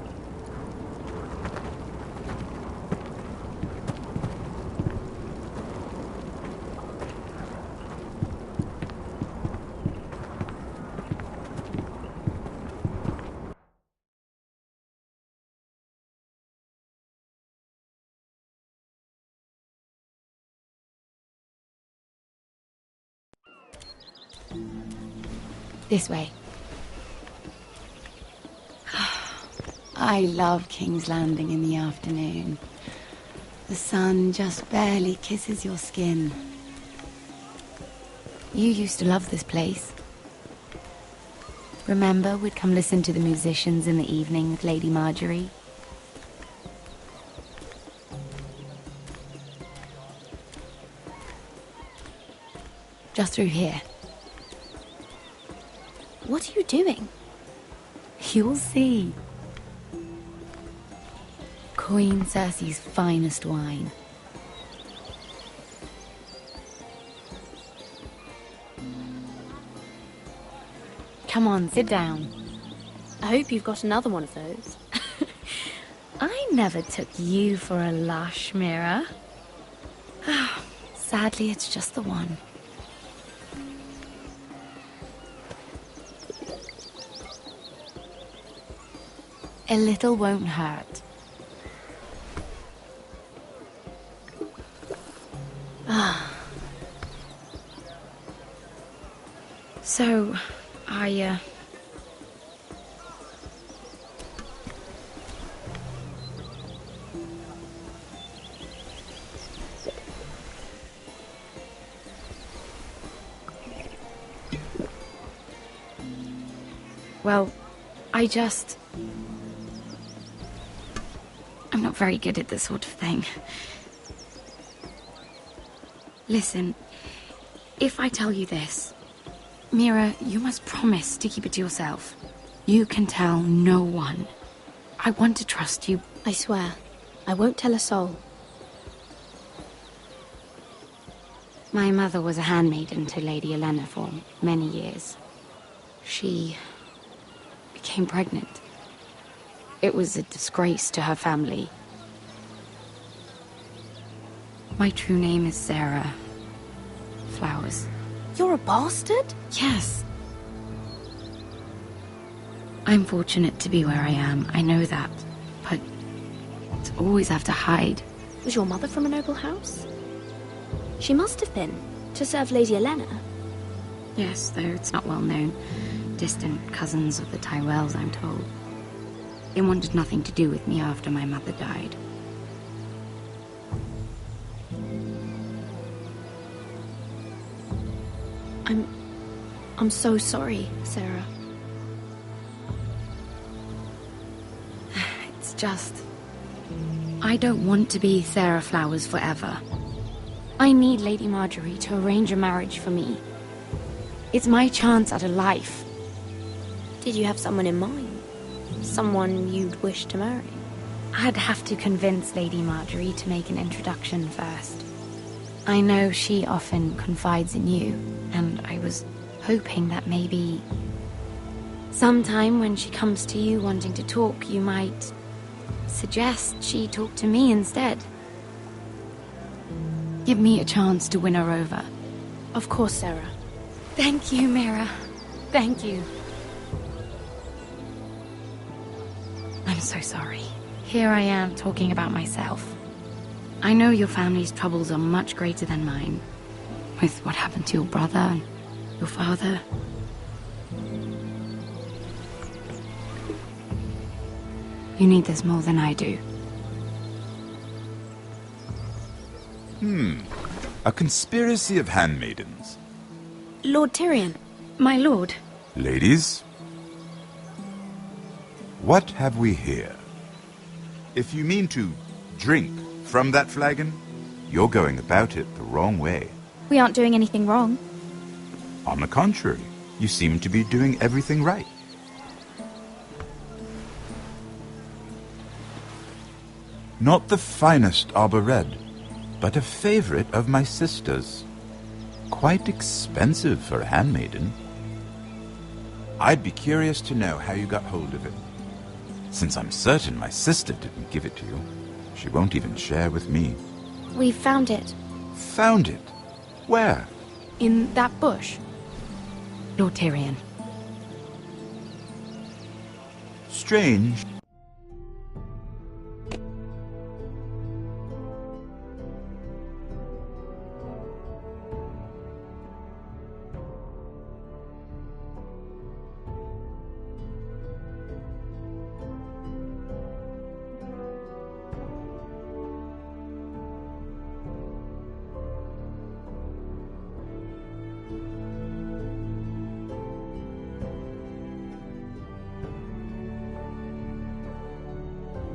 This way. I love King's Landing in the afternoon. The sun just barely kisses your skin. You used to love this place. Remember, we'd come listen to the musicians in the evening with Lady Marjorie? Just through here. What are you doing? You'll see. Queen Cersei's finest wine. Come on, sit down. I hope you've got another one of those. I never took you for a lush, Mira. Sadly, it's just the one. A little won't hurt. So, well, I'm not very good at this sort of thing. Listen, if I tell you this, Mira, you must promise to keep it to yourself. You can tell no one. I want to trust you. I swear, I won't tell a soul. My mother was a handmaiden to Lady Olenna for many years. She became pregnant. It was a disgrace to her family. My true name is Sarah Flowers. You're a bastard? Yes. I'm fortunate to be where I am, I know that. But to always have to hide. Was your mother from a noble house? She must have been, to serve Lady Olenna. Yes, though it's not well known. Distant cousins of the Tyrells, I'm told. They wanted nothing to do with me after my mother died. I'm so sorry, Sarah. It's just... I don't want to be Sarah Flowers forever. I need Lady Marjorie to arrange a marriage for me. It's my chance at a life. Did you have someone in mind? Someone you'd wish to marry? I'd have to convince Lady Marjorie to make an introduction first. I know she often confides in you, and I was hoping that maybe... sometime when she comes to you wanting to talk, you might suggest she talk to me instead. Give me a chance to win her over. Of course, Sarah. Thank you, Mira. Thank you. I'm so sorry. Here I am talking about myself. I know your family's troubles are much greater than mine. With what happened to your brother and your father. You need this more than I do. A conspiracy of handmaidens. Lord Tyrion. My lord. Ladies, what have we here? If you mean to drink from that flagon, you're going about it the wrong way. We aren't doing anything wrong. On the contrary, you seem to be doing everything right. Not the finest Arbor Red, but a favorite of my sister's. Quite expensive for a handmaiden. I'd be curious to know how you got hold of it. Since I'm certain my sister didn't give it to you, she won't even share with me. We found it. Found it? Where? In that bush. Lord Tyrion. Strange.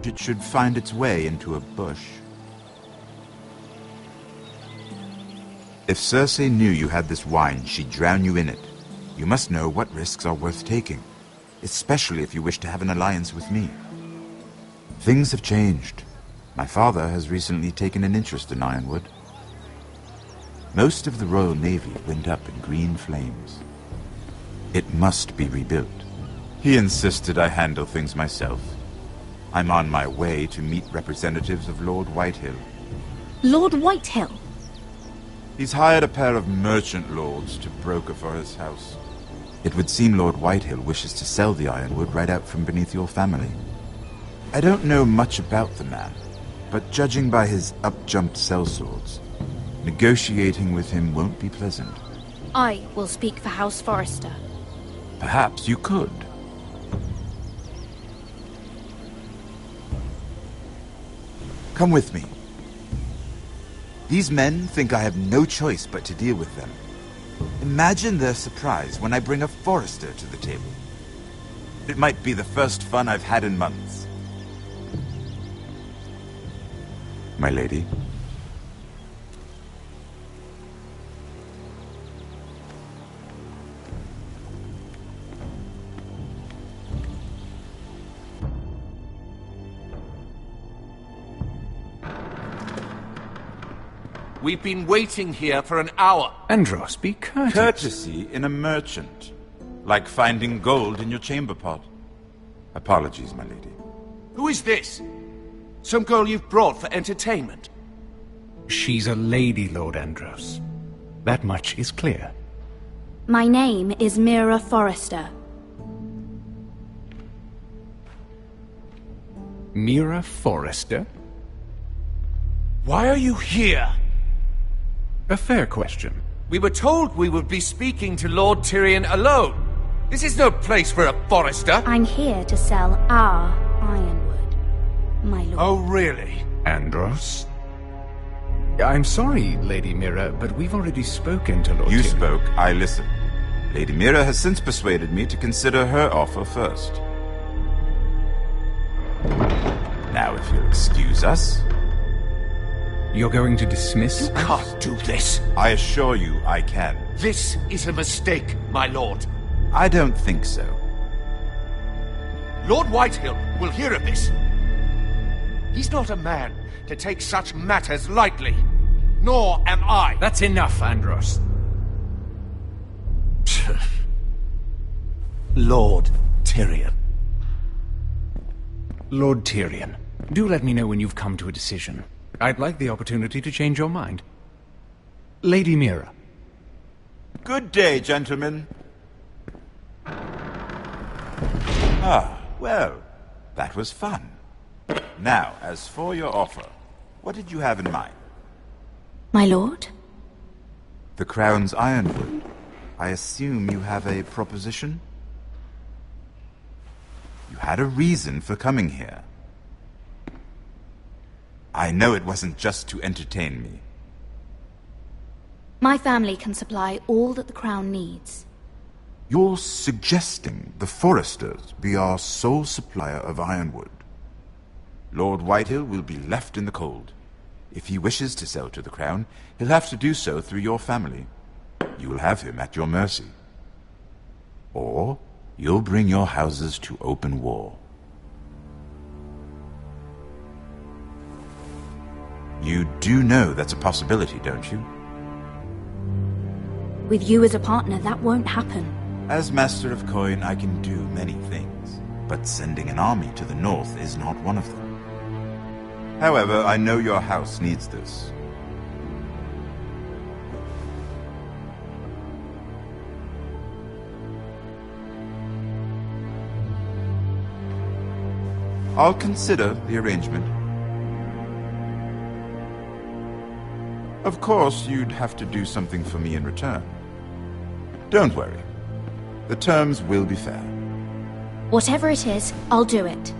it should find its way into a bush. If Cersei knew you had this wine, she'd drown you in it. You must know what risks are worth taking, especially if you wish to have an alliance with me. Things have changed. My father has recently taken an interest in Ironwood. Most of the Royal Navy went up in green flames. It must be rebuilt. He insisted I handle things myself. I'm on my way to meet representatives of Lord Whitehill. Lord Whitehill? He's hired a pair of merchant lords to broker for his house. It would seem Lord Whitehill wishes to sell the Ironwood right out from beneath your family. I don't know much about the man, but judging by his up-jumped sellswords, negotiating with him won't be pleasant. I will speak for House Forrester. Perhaps you could. Come with me. These men think I have no choice but to deal with them. Imagine their surprise when I bring a Forrester to the table. It might be the first fun I've had in months. My lady. We've been waiting here for an hour. Andros, be courteous. Courtesy in a merchant. Like finding gold in your chamber pot. Apologies, my lady. Who is this? Some girl you've brought for entertainment? She's a lady, Lord Andros. That much is clear. My name is Mira Forrester. Mira Forrester? Why are you here? A fair question. We were told we would be speaking to Lord Tyrion alone. This is no place for a Forrester. I'm here to sell our Ironwood, my lord. Oh, really? Andros? I'm sorry, Lady Mira, but we've already spoken to Lord You Tyrion. spoke, I listened. Lady Mira has since persuaded me to consider her offer first. Now, if you'll excuse us... You're going to dismiss? You can't do this. I assure you I can. This is a mistake, my lord. I don't think so. Lord Whitehill will hear of this. He's not a man to take such matters lightly. Nor am I. That's enough, Andros. Lord Tyrion. Lord Tyrion, do let me know when you've come to a decision. I'd like the opportunity to change your mind. Lady Mira. Good day, gentlemen. Ah, well, that was fun. Now, as for your offer, what did you have in mind? My lord? The Crown's Ironwood. I assume you have a proposition? You had a reason for coming here. I know it wasn't just to entertain me. My family can supply all that the Crown needs. You're suggesting the Forresters be our sole supplier of Ironwood. Lord Whitehill will be left in the cold. If he wishes to sell to the Crown, he'll have to do so through your family. You'll have him at your mercy. Or you'll bring your houses to open war. You do know that's a possibility, don't you? With you as a partner, that won't happen. As Master of Coin, I can do many things, but sending an army to the north is not one of them. However, I know your house needs this. I'll consider the arrangement. Of course, you'd have to do something for me in return. Don't worry. The terms will be fair. Whatever it is, I'll do it.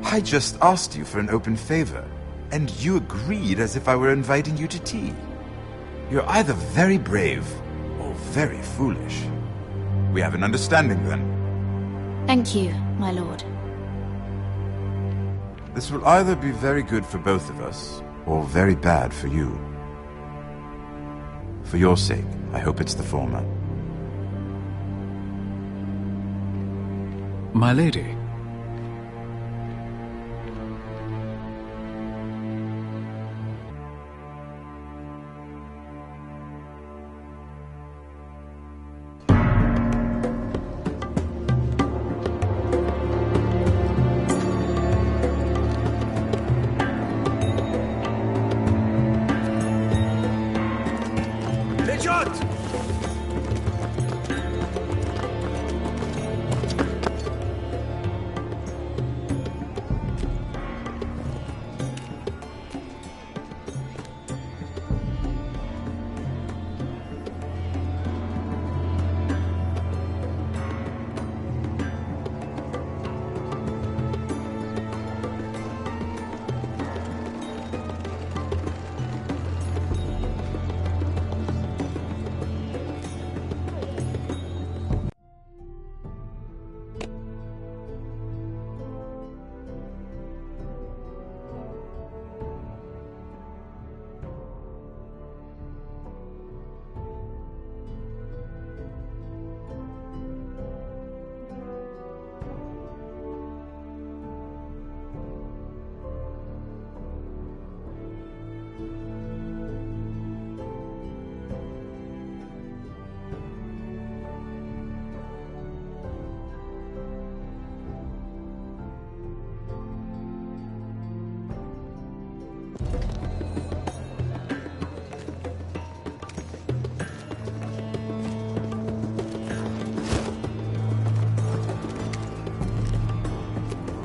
I just asked you for an open favor, and you agreed as if I were inviting you to tea. You're either very brave or very foolish. We have an understanding then. Thank you, my lord. This will either be very good for both of us, or very bad for you. For your sake, I hope it's the former. My lady.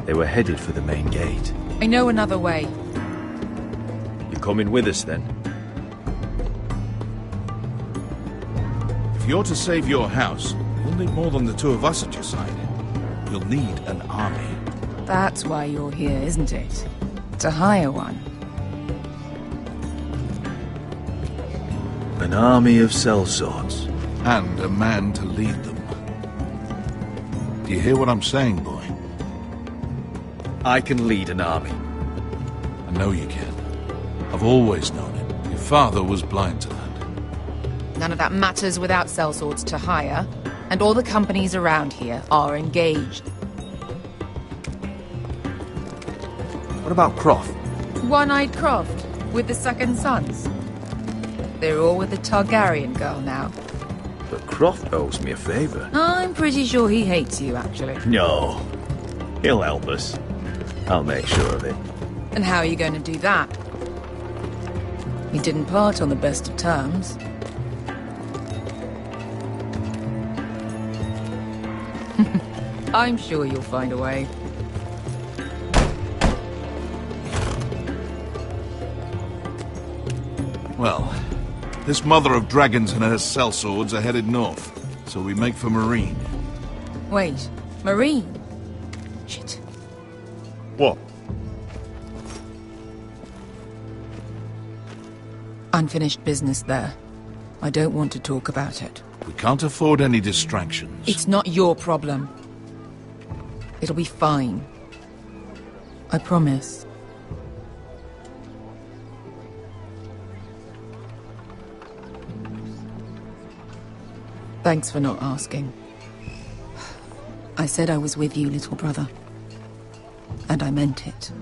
They were headed for the main gate. I know another way. You coming with us, then? If you're to save your house, you'll need more than the two of us at your side. You'll need an army. That's why you're here, isn't it? To hire one. An army of sellswords. And a man to lead them. Do you hear what I'm saying, boy? I can lead an army. I know you can. I've always known it. Your father was blind to that. None of that matters without sellswords to hire, and all the companies around here are engaged. What about Croft? One-Eyed Croft, with the second sons. They're all with the Targaryen girl now. But Croft owes me a favor. I'm pretty sure he hates you, actually. No. He'll help us. I'll make sure of it. And how are you going to do that? We didn't part on the best of terms. I'm sure you'll find a way. Well, this mother of dragons and her sellswords are headed north, so we make for Marine. Wait, Marine? Shit. What? Unfinished business there. I don't want to talk about it. We can't afford any distractions. It's not your problem. It'll be fine. I promise. Thanks for not asking. I said I was with you, little brother. And I meant it.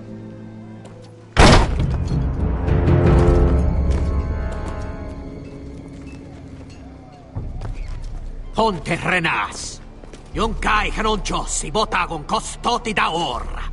Ponte Renas. Yung kai kanoncho si botagon kostoti da ora.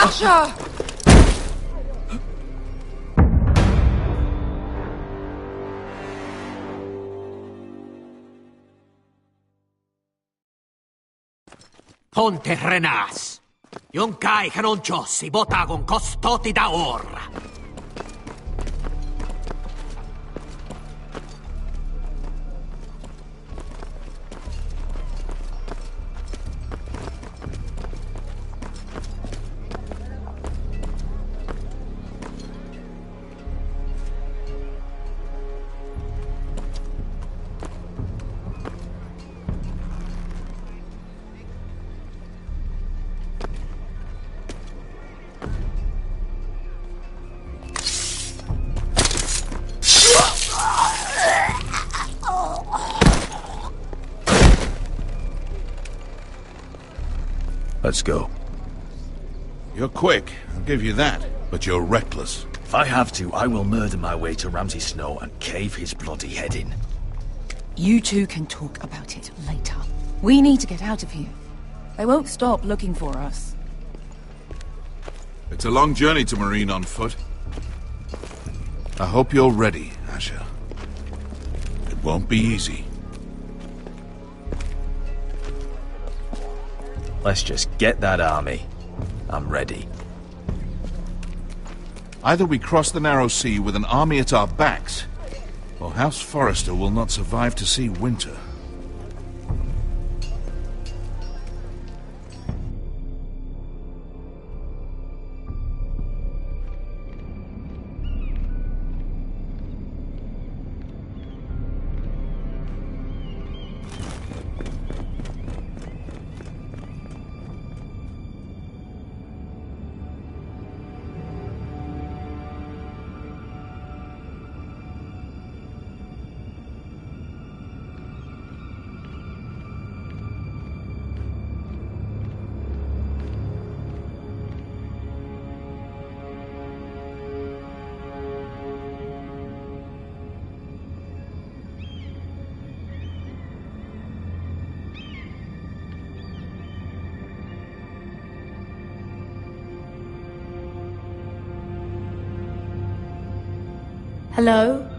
Asha! Ponte renas. Yung kai kanonchos ibotagon kostoti da ora. Let's go. You're quick, I'll give you that, but you're reckless. If I have to, I will murder my way to Ramsay Snow and cave his bloody head in. You two can talk about it later. We need to get out of here. They won't stop looking for us. It's a long journey to Marine on foot. I hope you're ready, Asher. It won't be easy. Let's just get that army. I'm ready. Either we cross the narrow sea with an army at our backs, or House Forrester will not survive to see winter. Hello?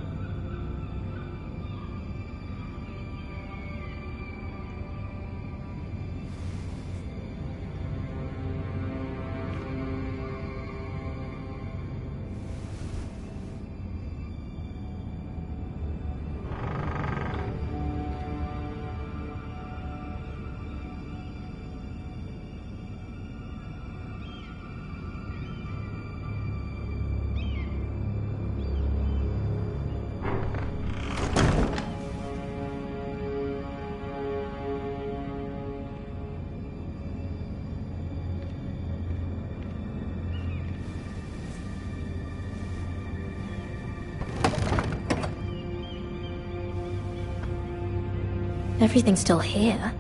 Everything's still here.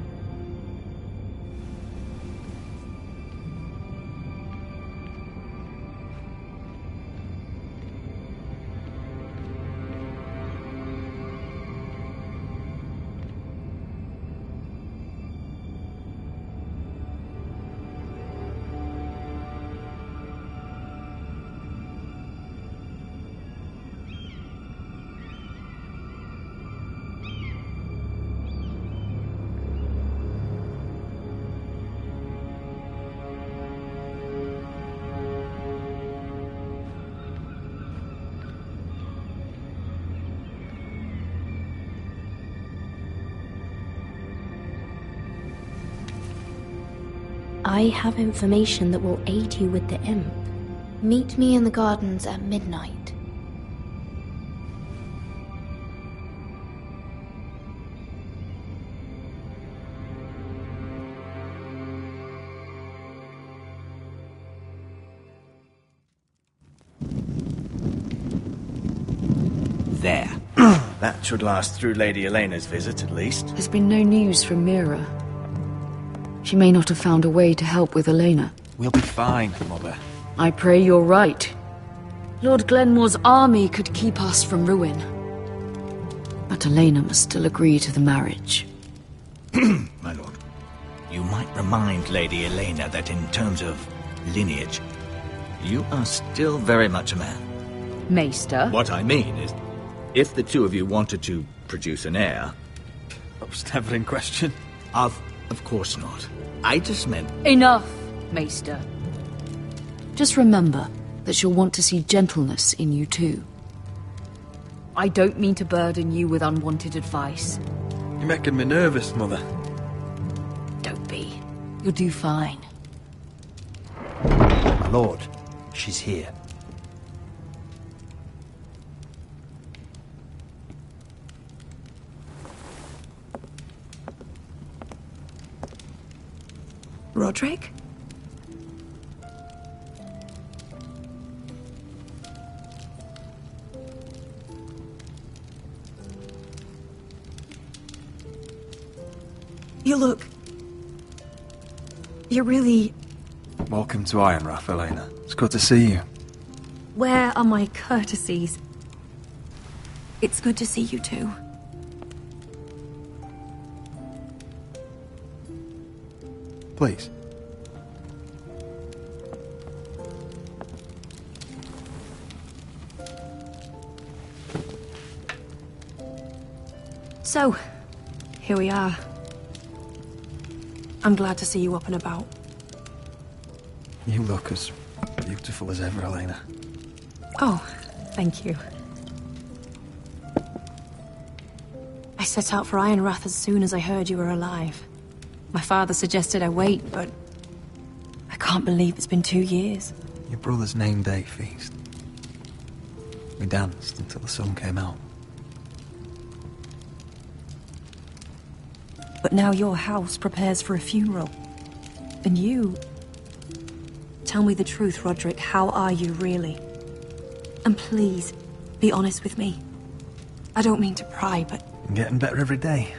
I have information that will aid you with the imp. Meet me in the gardens at midnight. There. That should last through Lady Elena's visit, at least. There's been no news from Mira. She may not have found a way to help with Elena. We'll be fine, Mother. I pray you're right. Lord Glenmore's army could keep us from ruin. But Elena must still agree to the marriage. My lord, you might remind Lady Elena that in terms of lineage, you are still very much a man. Maester? What I mean is, if the two of you wanted to produce an heir... That was never in question. Of Of course not. I just meant... Enough, Maester. Just remember that she'll want to see gentleness in you too. I don't mean to burden you with unwanted advice. You're making me nervous, Mother. Don't be. You'll do fine. My lord, she's here. Roderick? You look... You're really... Welcome to Ironrath, Elena. It's good to see you. Where are my courtesies? It's good to see you too. Please. So, here we are. I'm glad to see you up and about. You look as beautiful as ever, Elena. Oh, thank you. I set out for Ironrath as soon as I heard you were alive. My father suggested I wait, but I can't believe it's been 2 years. Your brother's name day feast. We danced until the sun came out. But now your house prepares for a funeral. And you... Tell me the truth, Roderick. How are you, really? And please, be honest with me. I don't mean to pry, but... I'm getting better every day.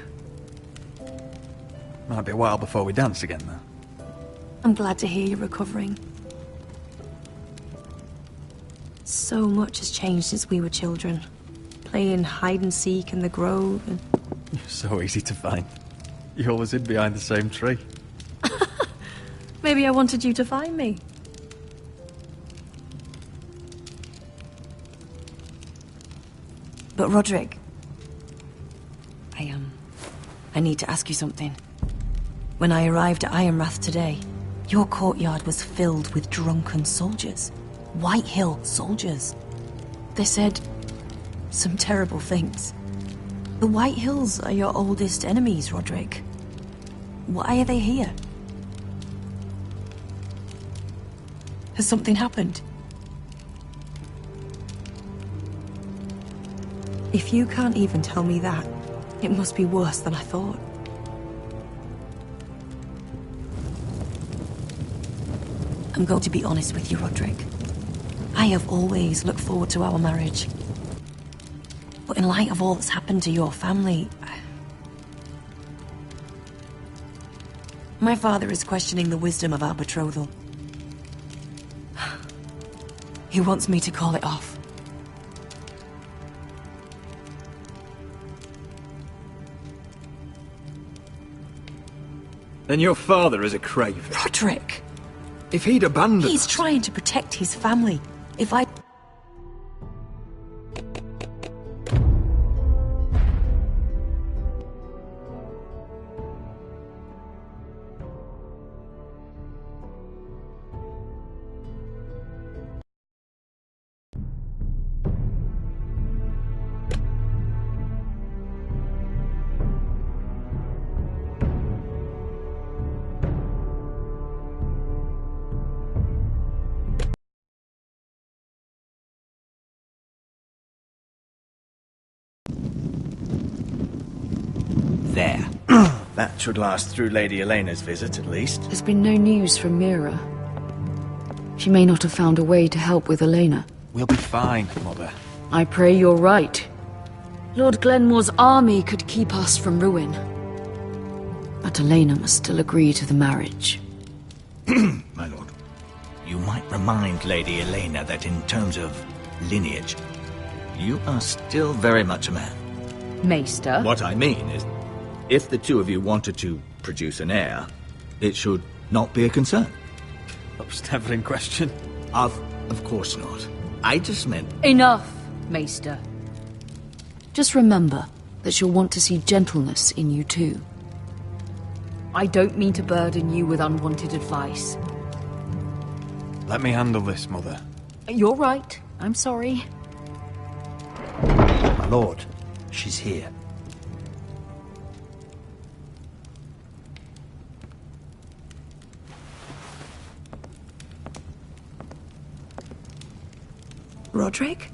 Might be a while before we dance again, though. I'm glad to hear you're recovering. So much has changed since we were children. Playing hide-and-seek in the grove and... You're so easy to find. You always hid behind the same tree. Maybe I wanted you to find me. But Roderick... I need to ask you something. When I arrived at Ironrath today, your courtyard was filled with drunken soldiers. White Hill soldiers. They said some terrible things. The White Hills are your oldest enemies, Roderick. Why are they here? Has something happened? If you can't even tell me that, it must be worse than I thought. I'm going to be honest with you, Roderick. I have always looked forward to our marriage. But in light of all that's happened to your family... My father is questioning the wisdom of our betrothal. He wants me to call it off. Then your father is a craven. Roderick! If he'd abandoned He's us... trying to protect his family. If I... There. That should last through Lady Elena's visit, at least. There's been no news from Mira. She may not have found a way to help with Elena. We'll be fine, Mother. I pray you're right. Lord Glenmore's army could keep us from ruin. But Elena must still agree to the marriage. My lord. You might remind Lady Elena that in terms of lineage, you are still very much a man. Maester? What I mean is, if the two of you wanted to produce an heir, it should not be a concern. That was never in question. Of course not. I just meant... Enough, Maester. Just remember that she'll want to see gentleness in you too. I don't mean to burden you with unwanted advice. Let me handle this, Mother. You're right. I'm sorry. My lord, she's here. Roderick?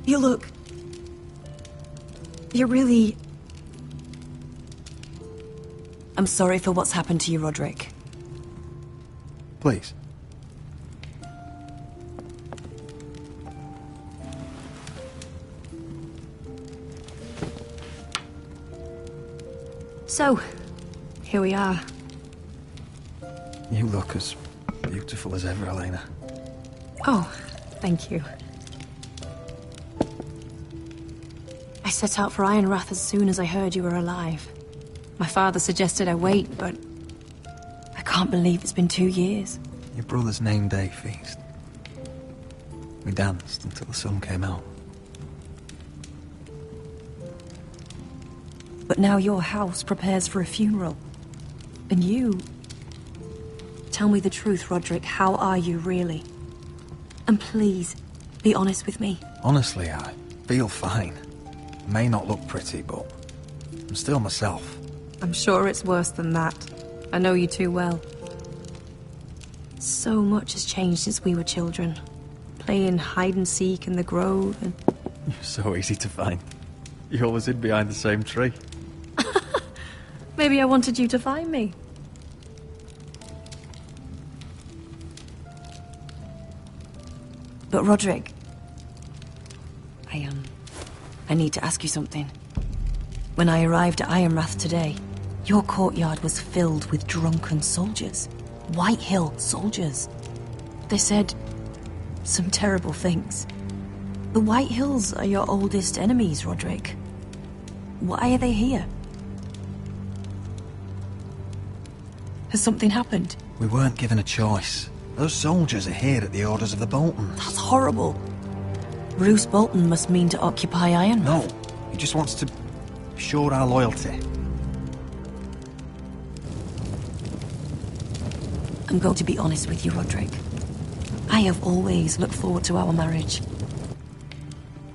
You look... You're really... I'm sorry for what's happened to you, Roderick. Please. So, here we are. You look as beautiful as ever, Elena. Oh, thank you. I set out for Ironrath as soon as I heard you were alive. My father suggested I wait, but I can't believe it's been 2 years. Your brother's name day feast. We danced until the sun came out. But now your house prepares for a funeral. And you... Tell me the truth, Roderick. How are you, really? And please, be honest with me. Honestly, I feel fine. May not look pretty, but I'm still myself. I'm sure it's worse than that. I know you too well. So much has changed since we were children. Playing hide-and-seek in the grove and... You're so easy to find. You always hid behind the same tree. Maybe I wanted you to find me. But Roderick... I need to ask you something. When I arrived at Ironrath today, your courtyard was filled with drunken soldiers. White Hill soldiers. They said some terrible things. The White Hills are your oldest enemies, Roderick. Why are they here? Has something happened? We weren't given a choice. Those soldiers are here at the orders of the Boltons. That's horrible. Roose Bolton must mean to occupy Ironrath. No, he just wants to show our loyalty. I'm going to be honest with you, Roderick. I have always looked forward to our marriage.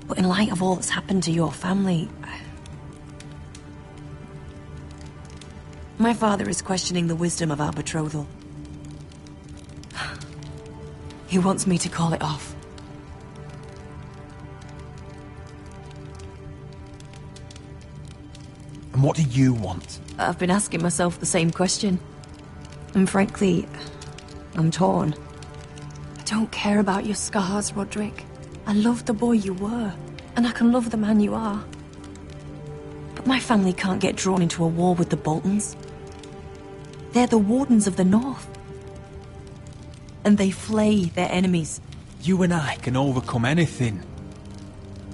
But in light of all that's happened to your family... My father is questioning the wisdom of our betrothal. He wants me to call it off. And what do you want? I've been asking myself the same question. And frankly, I'm torn. I don't care about your scars, Roderick. I love the boy you were, and I can love the man you are. But my family can't get drawn into a war with the Boltons. They're the Wardens of the North. And they flay their enemies. You and I can overcome anything.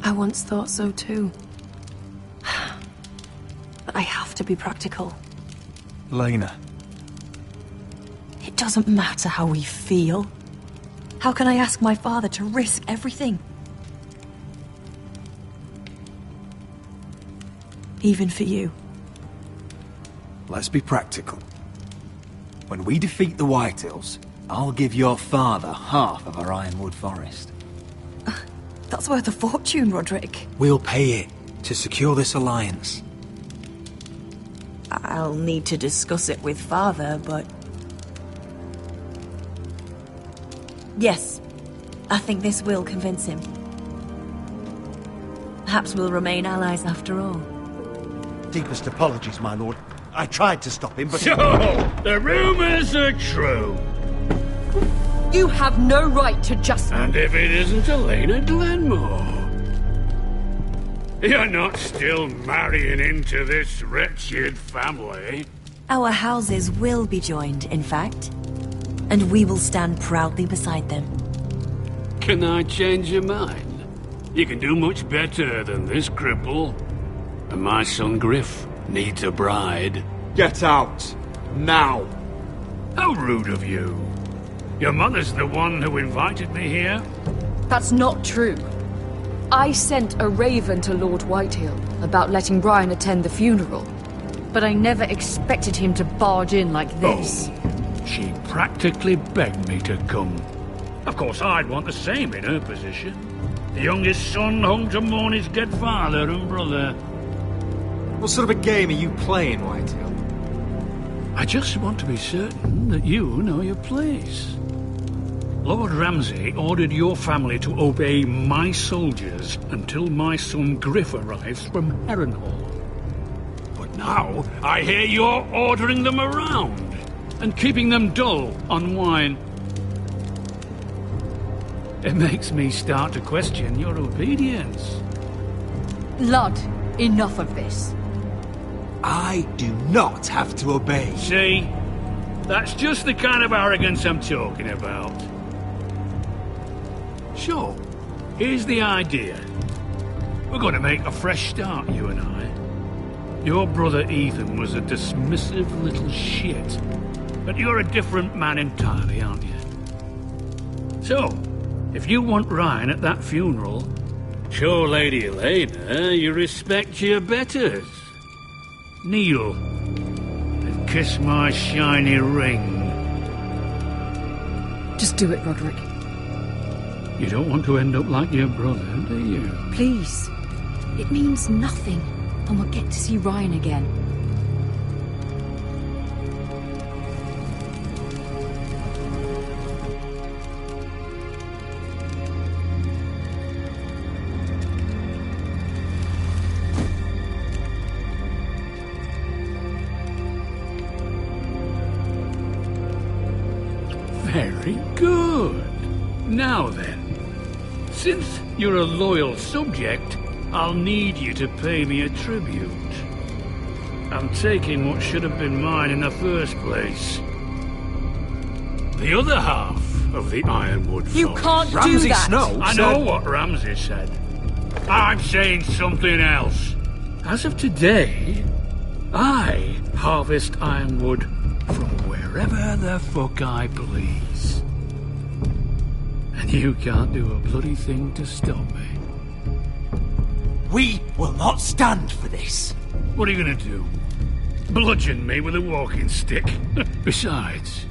I once thought so too. But I have to be practical. Lena. It doesn't matter how we feel. How can I ask my father to risk everything? Even for you. Let's be practical. When we defeat the Whitehills, I'll give your father half of our Ironwood Forest. That's worth a fortune, Roderick. We'll pay it to secure this alliance. I'll need to discuss it with father, but... Yes, I think this will convince him. Perhaps we'll remain allies after all. Deepest apologies, my lord. I tried to stop him, but... So, the rumors are true. You have no right to just... And if it isn't Elena Glenmore? You're not still marrying into this wretched family. Our houses will be joined, in fact. And we will stand proudly beside them. Can I change your mind? You can do much better than this cripple. And my son Griff needs a bride. Get out! Now! How rude of you. Your mother's the one who invited me here? That's not true. I sent a raven to Lord Whitehill about letting Brian attend the funeral. But I never expected him to barge in like this. Oh, she practically begged me to come. Of course, I'd want the same in her position. The youngest son home to mourn his dead father and brother. What sort of a game are you playing, Whitehill? I just want to be certain that you know your place. Lord Ramsay ordered your family to obey my soldiers until my son Griff arrives from Harrenhal. But now, I hear you're ordering them around and keeping them dull on wine. It makes me start to question your obedience. Lud, enough of this. I do not have to obey. See? That's just the kind of arrogance I'm talking about. So, here's the idea. We're going to make a fresh start, you and I. Your brother Ethan was a dismissive little shit. But you're a different man entirely, aren't you? So, if you want Ryan at that funeral, show Lady Elena you respect your betters. Kneel and kiss my shiny ring. Just do it, Roderick. You don't want to end up like your brother, do you? Please. It means nothing, and we'll get to see Ryan again. Very good. Now then, since you're a loyal subject, I'll need you to pay me a tribute. I'm taking what should have been mine in the first place. The other half of the Ironwood Forest. You can't do that! Snow I know what Ramsay said. I'm saying something else. As of today, I harvest Ironwood from wherever the fuck I please. And you can't do a bloody thing to stop me. We will not stand for this. What are you gonna do? Bludgeon me with a walking stick? Besides,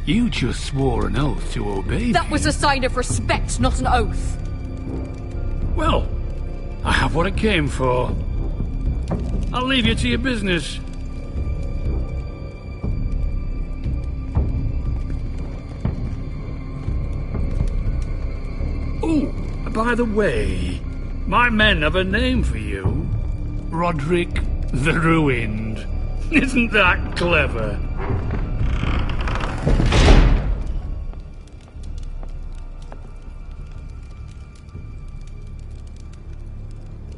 you just swore an oath to obey That me. was a sign of respect, not an oath. Well, I have what I came for. I'll leave you to your business. Oh, by the way, my men have a name for you. Roderick the Ruined. Isn't that clever?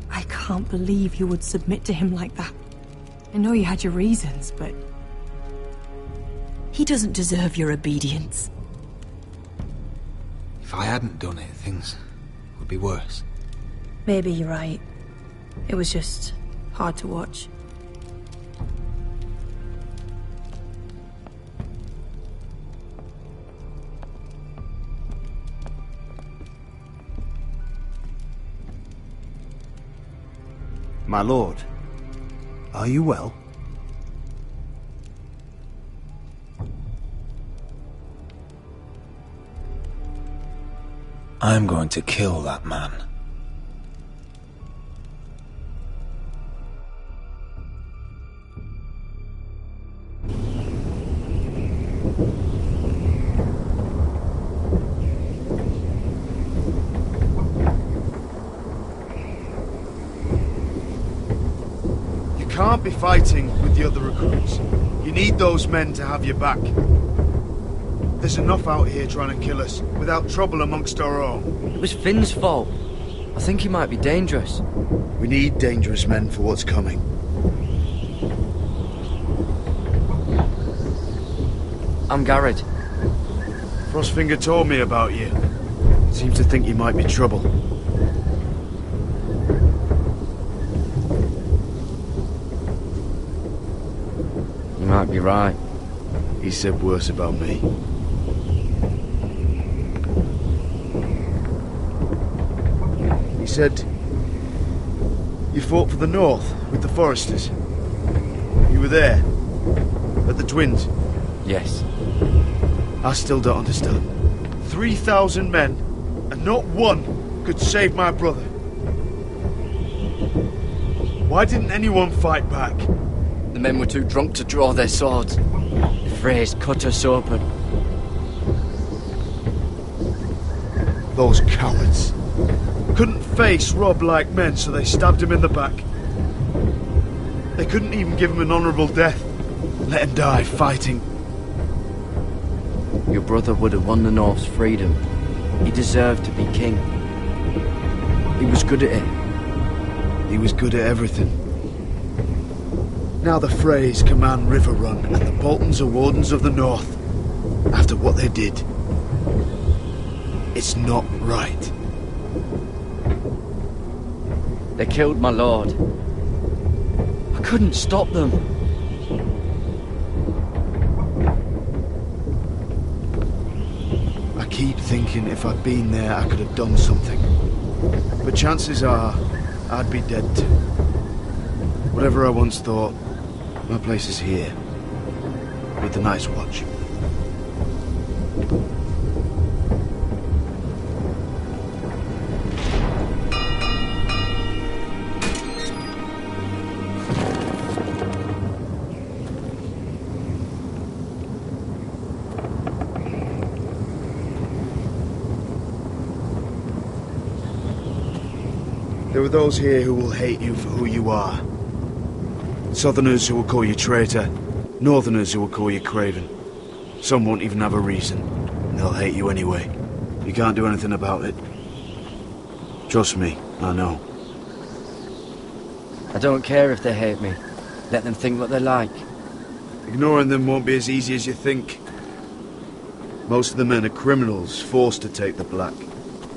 I can't believe you would submit to him like that. I know you had your reasons, but he doesn't deserve your obedience. If I hadn't done it, things would be worse. Maybe you're right. It was just hard to watch. My lord, are you well? I'm going to kill that man. You can't be fighting with the other recruits. You need those men to have your back. There's enough out here trying to kill us, without trouble amongst our own. It was Finn's fault. I think he might be dangerous. We need dangerous men for what's coming. I'm Garrett. Frostfinger told me about you. Seems to think you might be trouble. You might be right. He said worse about me. He said you fought for the North with the Foresters. You were there, at the Twins. Yes. I still don't understand. 3,000 men, and not one could save my brother. Why didn't anyone fight back? The men were too drunk to draw their swords. The Freys cut us open. Those cowards. Couldn't face Robb like men, so they stabbed him in the back. They couldn't even give him an honourable death. Let him die fighting. Your brother would have won the North's freedom. He deserved to be king. He was good at it. He was good at everything. Now the Freys command Riverrun, and the Boltons are Wardens of the North. After what they did. It's not right. They killed my lord. I couldn't stop them. I keep thinking if I'd been there, I could have done something. But chances are, I'd be dead too. Whatever I once thought, my place is here. With the Night's Watch. There are those here who will hate you for who you are. Southerners who will call you traitor, Northerners who will call you craven. Some won't even have a reason, and they'll hate you anyway. You can't do anything about it. Trust me, I know. I don't care if they hate me. Let them think what they like. Ignoring them won't be as easy as you think. Most of the men are criminals, forced to take the black.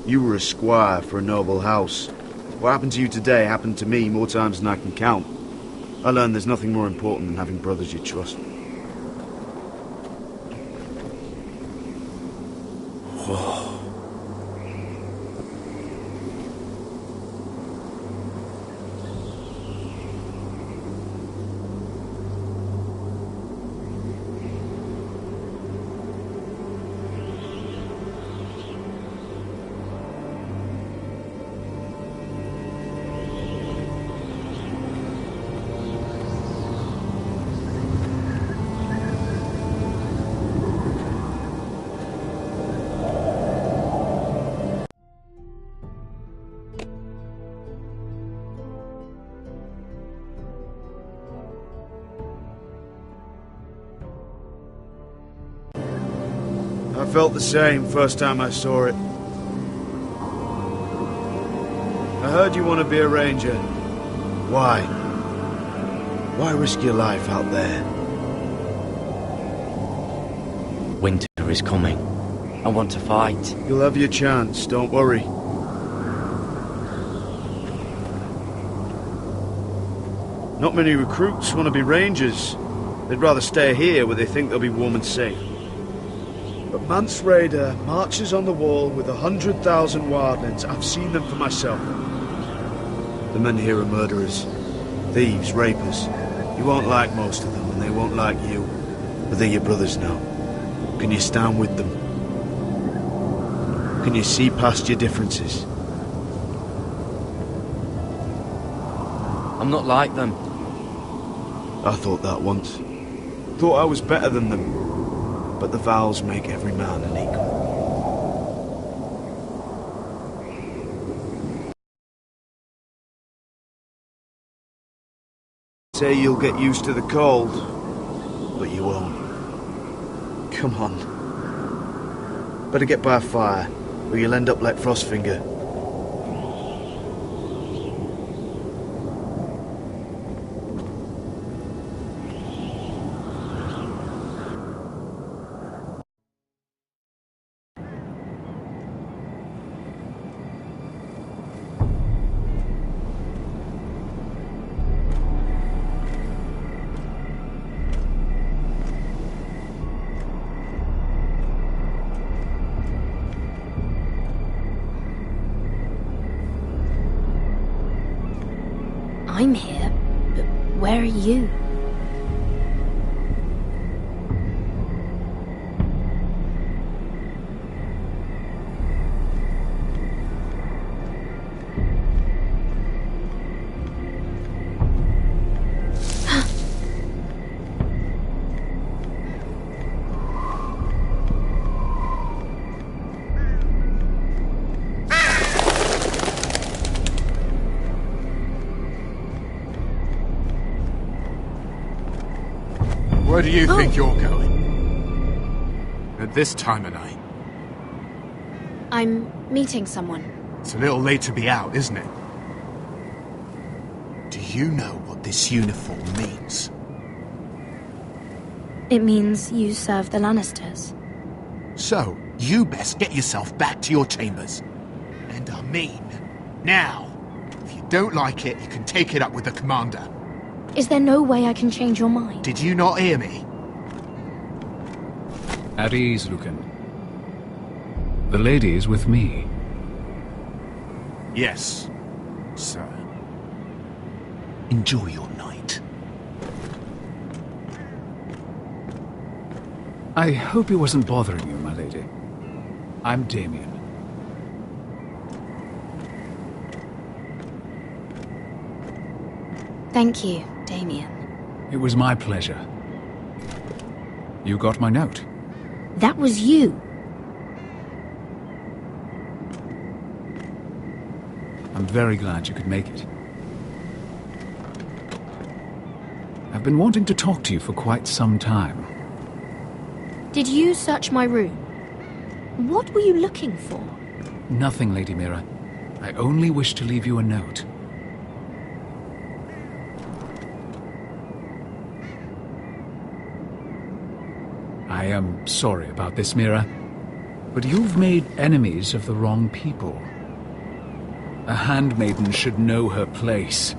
You were a squire for a noble house. What happened to you today happened to me more times than I can count. I learned there's nothing more important than having brothers you trust. Whoa. I felt the same first time I saw it. I heard you want to be a ranger. Why? Why risk your life out there? Winter is coming. I want to fight. You'll have your chance, don't worry. Not many recruits want to be rangers. They'd rather stay here where they think they'll be warm and safe. But Mance Rayder marches on the wall with 100,000 wildlings. I've seen them for myself. The men here are murderers, thieves, rapers. You won't like most of them, and they won't like you. But they're your brothers now. Can you stand with them? Can you see past your differences? I'm not like them. I thought that once. Thought I was better than them. But the vows make every man an equal. Say you'll get used to the cold, but you won't. Come on. Better get by a fire, or you'll end up like Frostfinger. I'm here, but where are you? Where do you think you're going? At this time of night? I'm meeting someone. It's a little late to be out, isn't it? Do you know what this uniform means? It means you serve the Lannisters. So, you best get yourself back to your chambers. And I mean, now. If you don't like it, you can take it up with the commander. Is there no way I can change your mind? Did you not hear me? At ease, Lucan. The lady is with me. Yes, sir. Enjoy your night. I hope he wasn't bothering you, my lady. I'm Damien. Thank you, Damien. It was my pleasure. You got my note. That was you. I'm very glad you could make it. I've been wanting to talk to you for quite some time. Did you search my room? What were you looking for? Nothing, Lady Mira. I only wish to leave you a note. I am sorry about this, Mira, but you've made enemies of the wrong people. A handmaiden should know her place.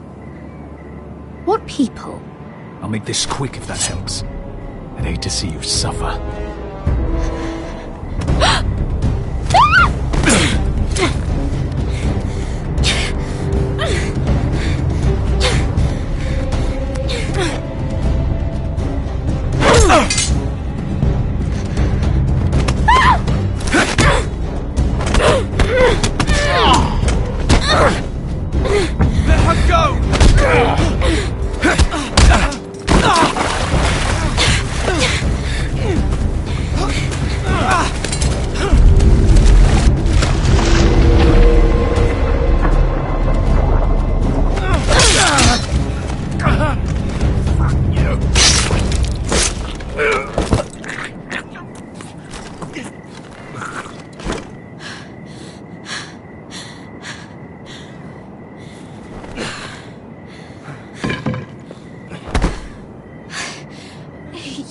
What people? I'll make this quick if that helps. I'd hate to see you suffer.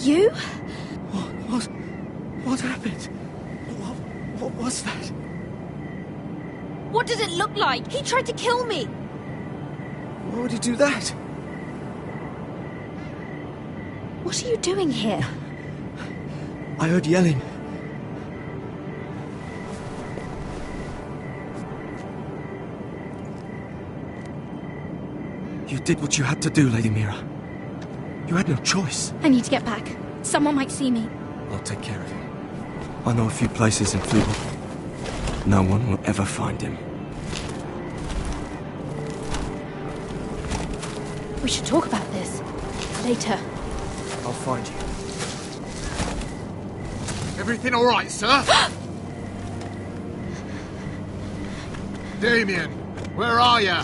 You? What happened? What was that? What does it look like? He tried to kill me! Why would he do that? What are you doing here? I heard yelling. You did what you had to do, Lady Mira. You had no choice. I need to get back. Someone might see me. I'll take care of him. I know a few places in Fleetwood. No one will ever find him. We should talk about this. Later. I'll find you. Everything all right, sir? Damien, where are you?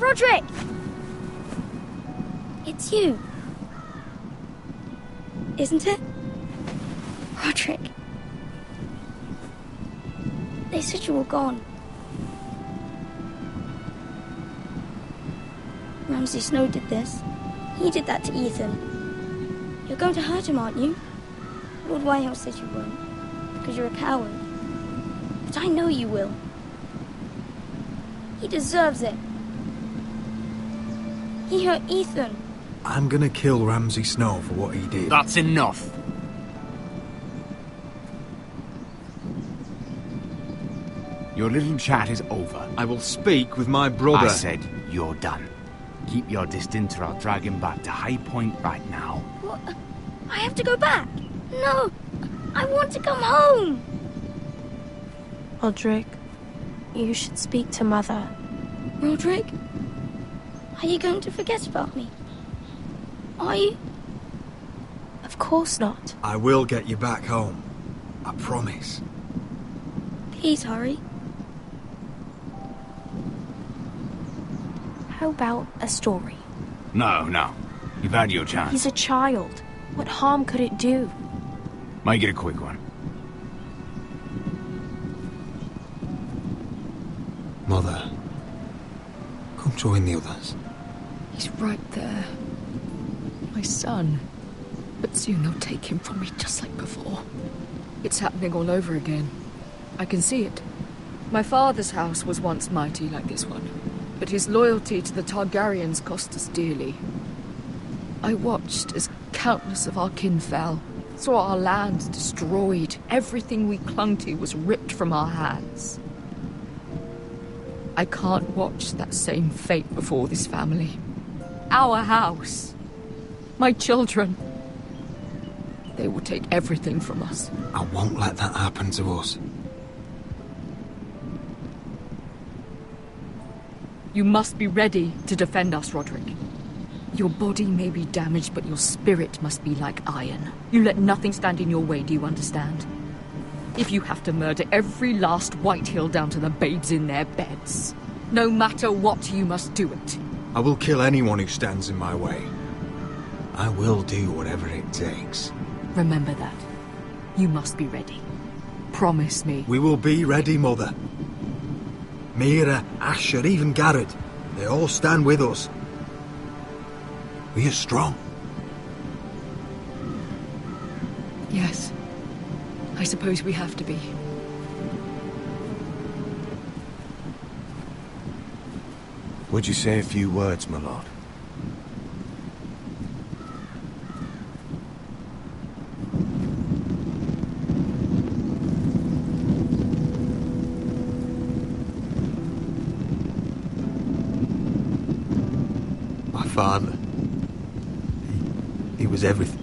Roderick! It's you. Isn't it? Roderick. They said you were gone. Ramsay Snow did this. He did that to Ethan. You're going to hurt him, aren't you? Lord Whitehouse said you won't, because you're a coward. But I know you will. He deserves it. He hurt Ethan. I'm gonna kill Ramsay Snow for what he did. That's enough. Your little chat is over. I will speak with my brother. I said you're done. Keep your distance or I'll drag him back to High Point right now. What? I have to go back. No, I want to come home. Roderick, you should speak to Mother. Roderick, are you going to forget about me? Are you? Of course not. I will get you back home. I promise. Please hurry. How about a story? No. You've had your chance. He's a child. What harm could it do? Make it a quick one. Mother, come join the others. He's right there. My son. But soon they'll take him from me just like before. It's happening all over again. I can see it. My father's house was once mighty like this one, but his loyalty to the Targaryens cost us dearly. I watched as countless of our kin fell, saw our lands destroyed, everything we clung to was ripped from our hands. I can't watch that same fate before this family. Our house. My children. They will take everything from us. I won't let that happen to us. You must be ready to defend us, Roderick. Your body may be damaged, but your spirit must be like iron. You let nothing stand in your way, do you understand? If you have to murder every last Whitehill down to the babes in their beds, no matter what, you must do it. I will kill anyone who stands in my way. I will do whatever it takes. Remember that. You must be ready. Promise me. We will be ready, Mother. Mira, Asher, even Garrett, they all stand with us. We are strong. Yes. I suppose we have to be. Would you say a few words, my lord? My father. He was everything.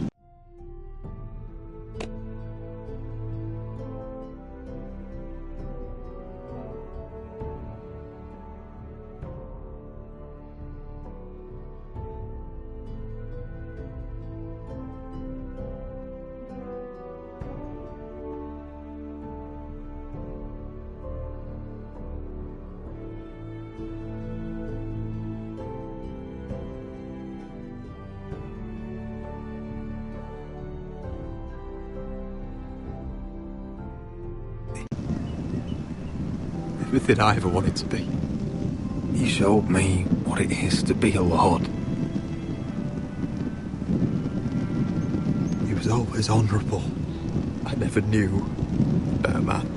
Everything I ever wanted to be. He showed me what it is to be a lord. He was always honourable. I never knew a better man.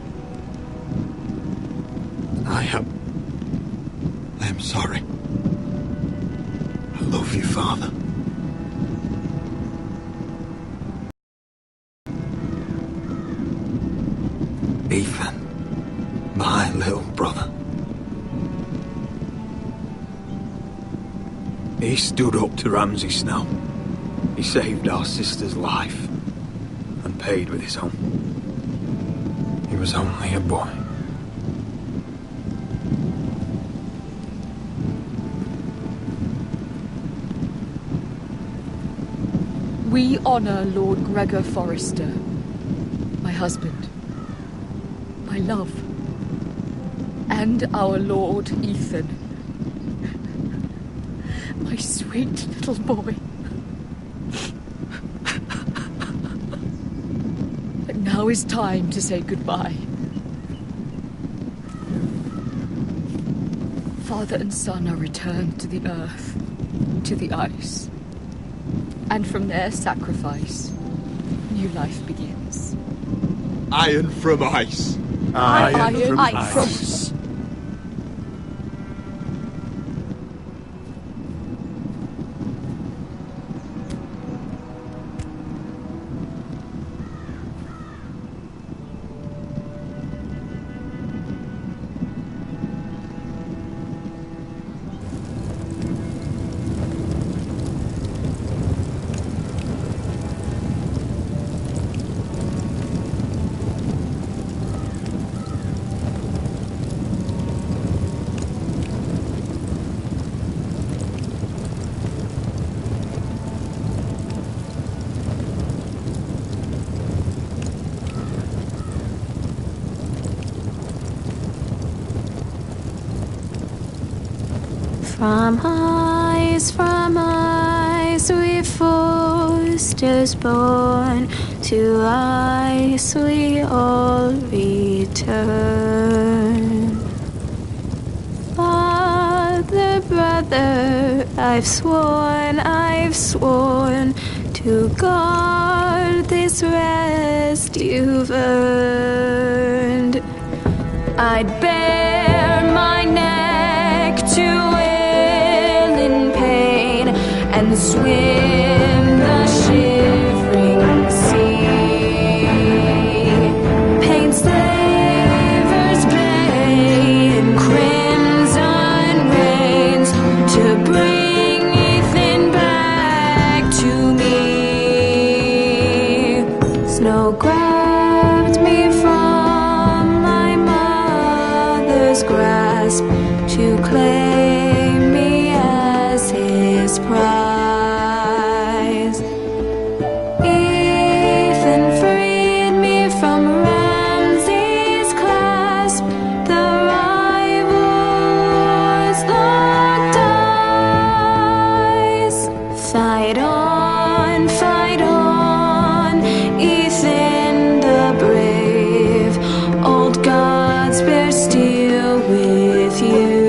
I am sorry. I love you, Father. Ethan. My little brother. He stood up to Ramsay Snow. He saved our sister's life and paid with his own. He was only a boy. We honor Lord Gregor Forrester, my husband, my love. And our Lord Ethan. sweet little boy. But now is time to say goodbye. Father and son are returned to the earth, to the ice. And from their sacrifice, new life begins. Iron from ice. Iron from ice. From ice we foresters born, to ice we all return. Father, brother, I've sworn to guard this rest you've earned. I'd bare my neck to and swim the shivering sea. Paint slavers bay in crimson rains to bring Ethan back to me. Snow grabbed me from my mother's grasp to claim me as his prize. Fight on, Ethan the brave. Old gods bear steel with you.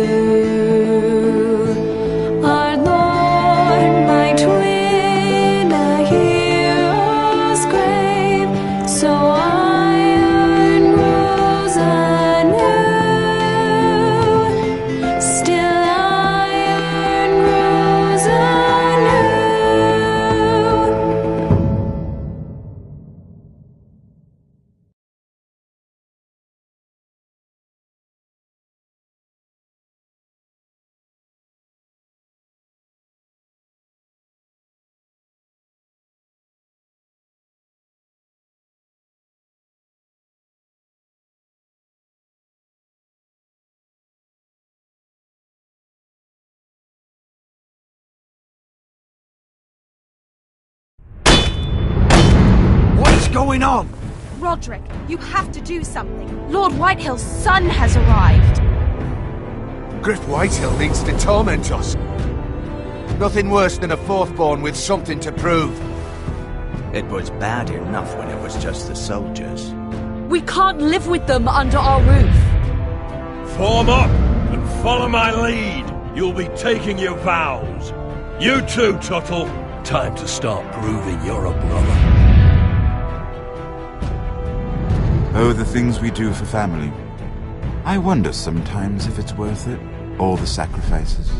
Our Lord might win a hero's grave, so iron rose anew. Still iron rose anew. What's going on? Roderick, you have to do something. Lord Whitehill's son has arrived. Griff Whitehill needs to torment us. Nothing worse than a fourthborn with something to prove. It was bad enough when it was just the soldiers. We can't live with them under our roof. Form up and follow my lead. You'll be taking your vows. You too, Tuttle. Time to start proving you're a brother. Oh, the things we do for family. I wonder sometimes if it's worth it, all the sacrifices.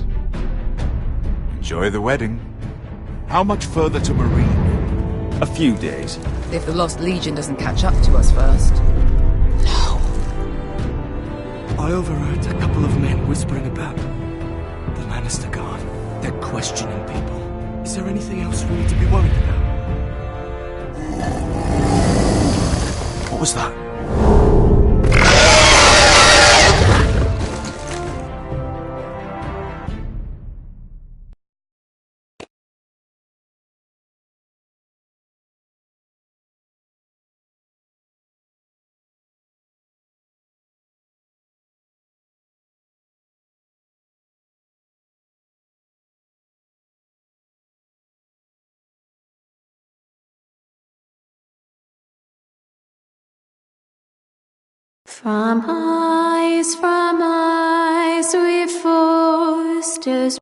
Enjoy the wedding. How much further to Marine? A few days. If the Lost Legion doesn't catch up to us first. I overheard a couple of men whispering about the Lannister Guard. They're questioning people. Is there anything else we need to be worried about? What was that? From eyes we Foresters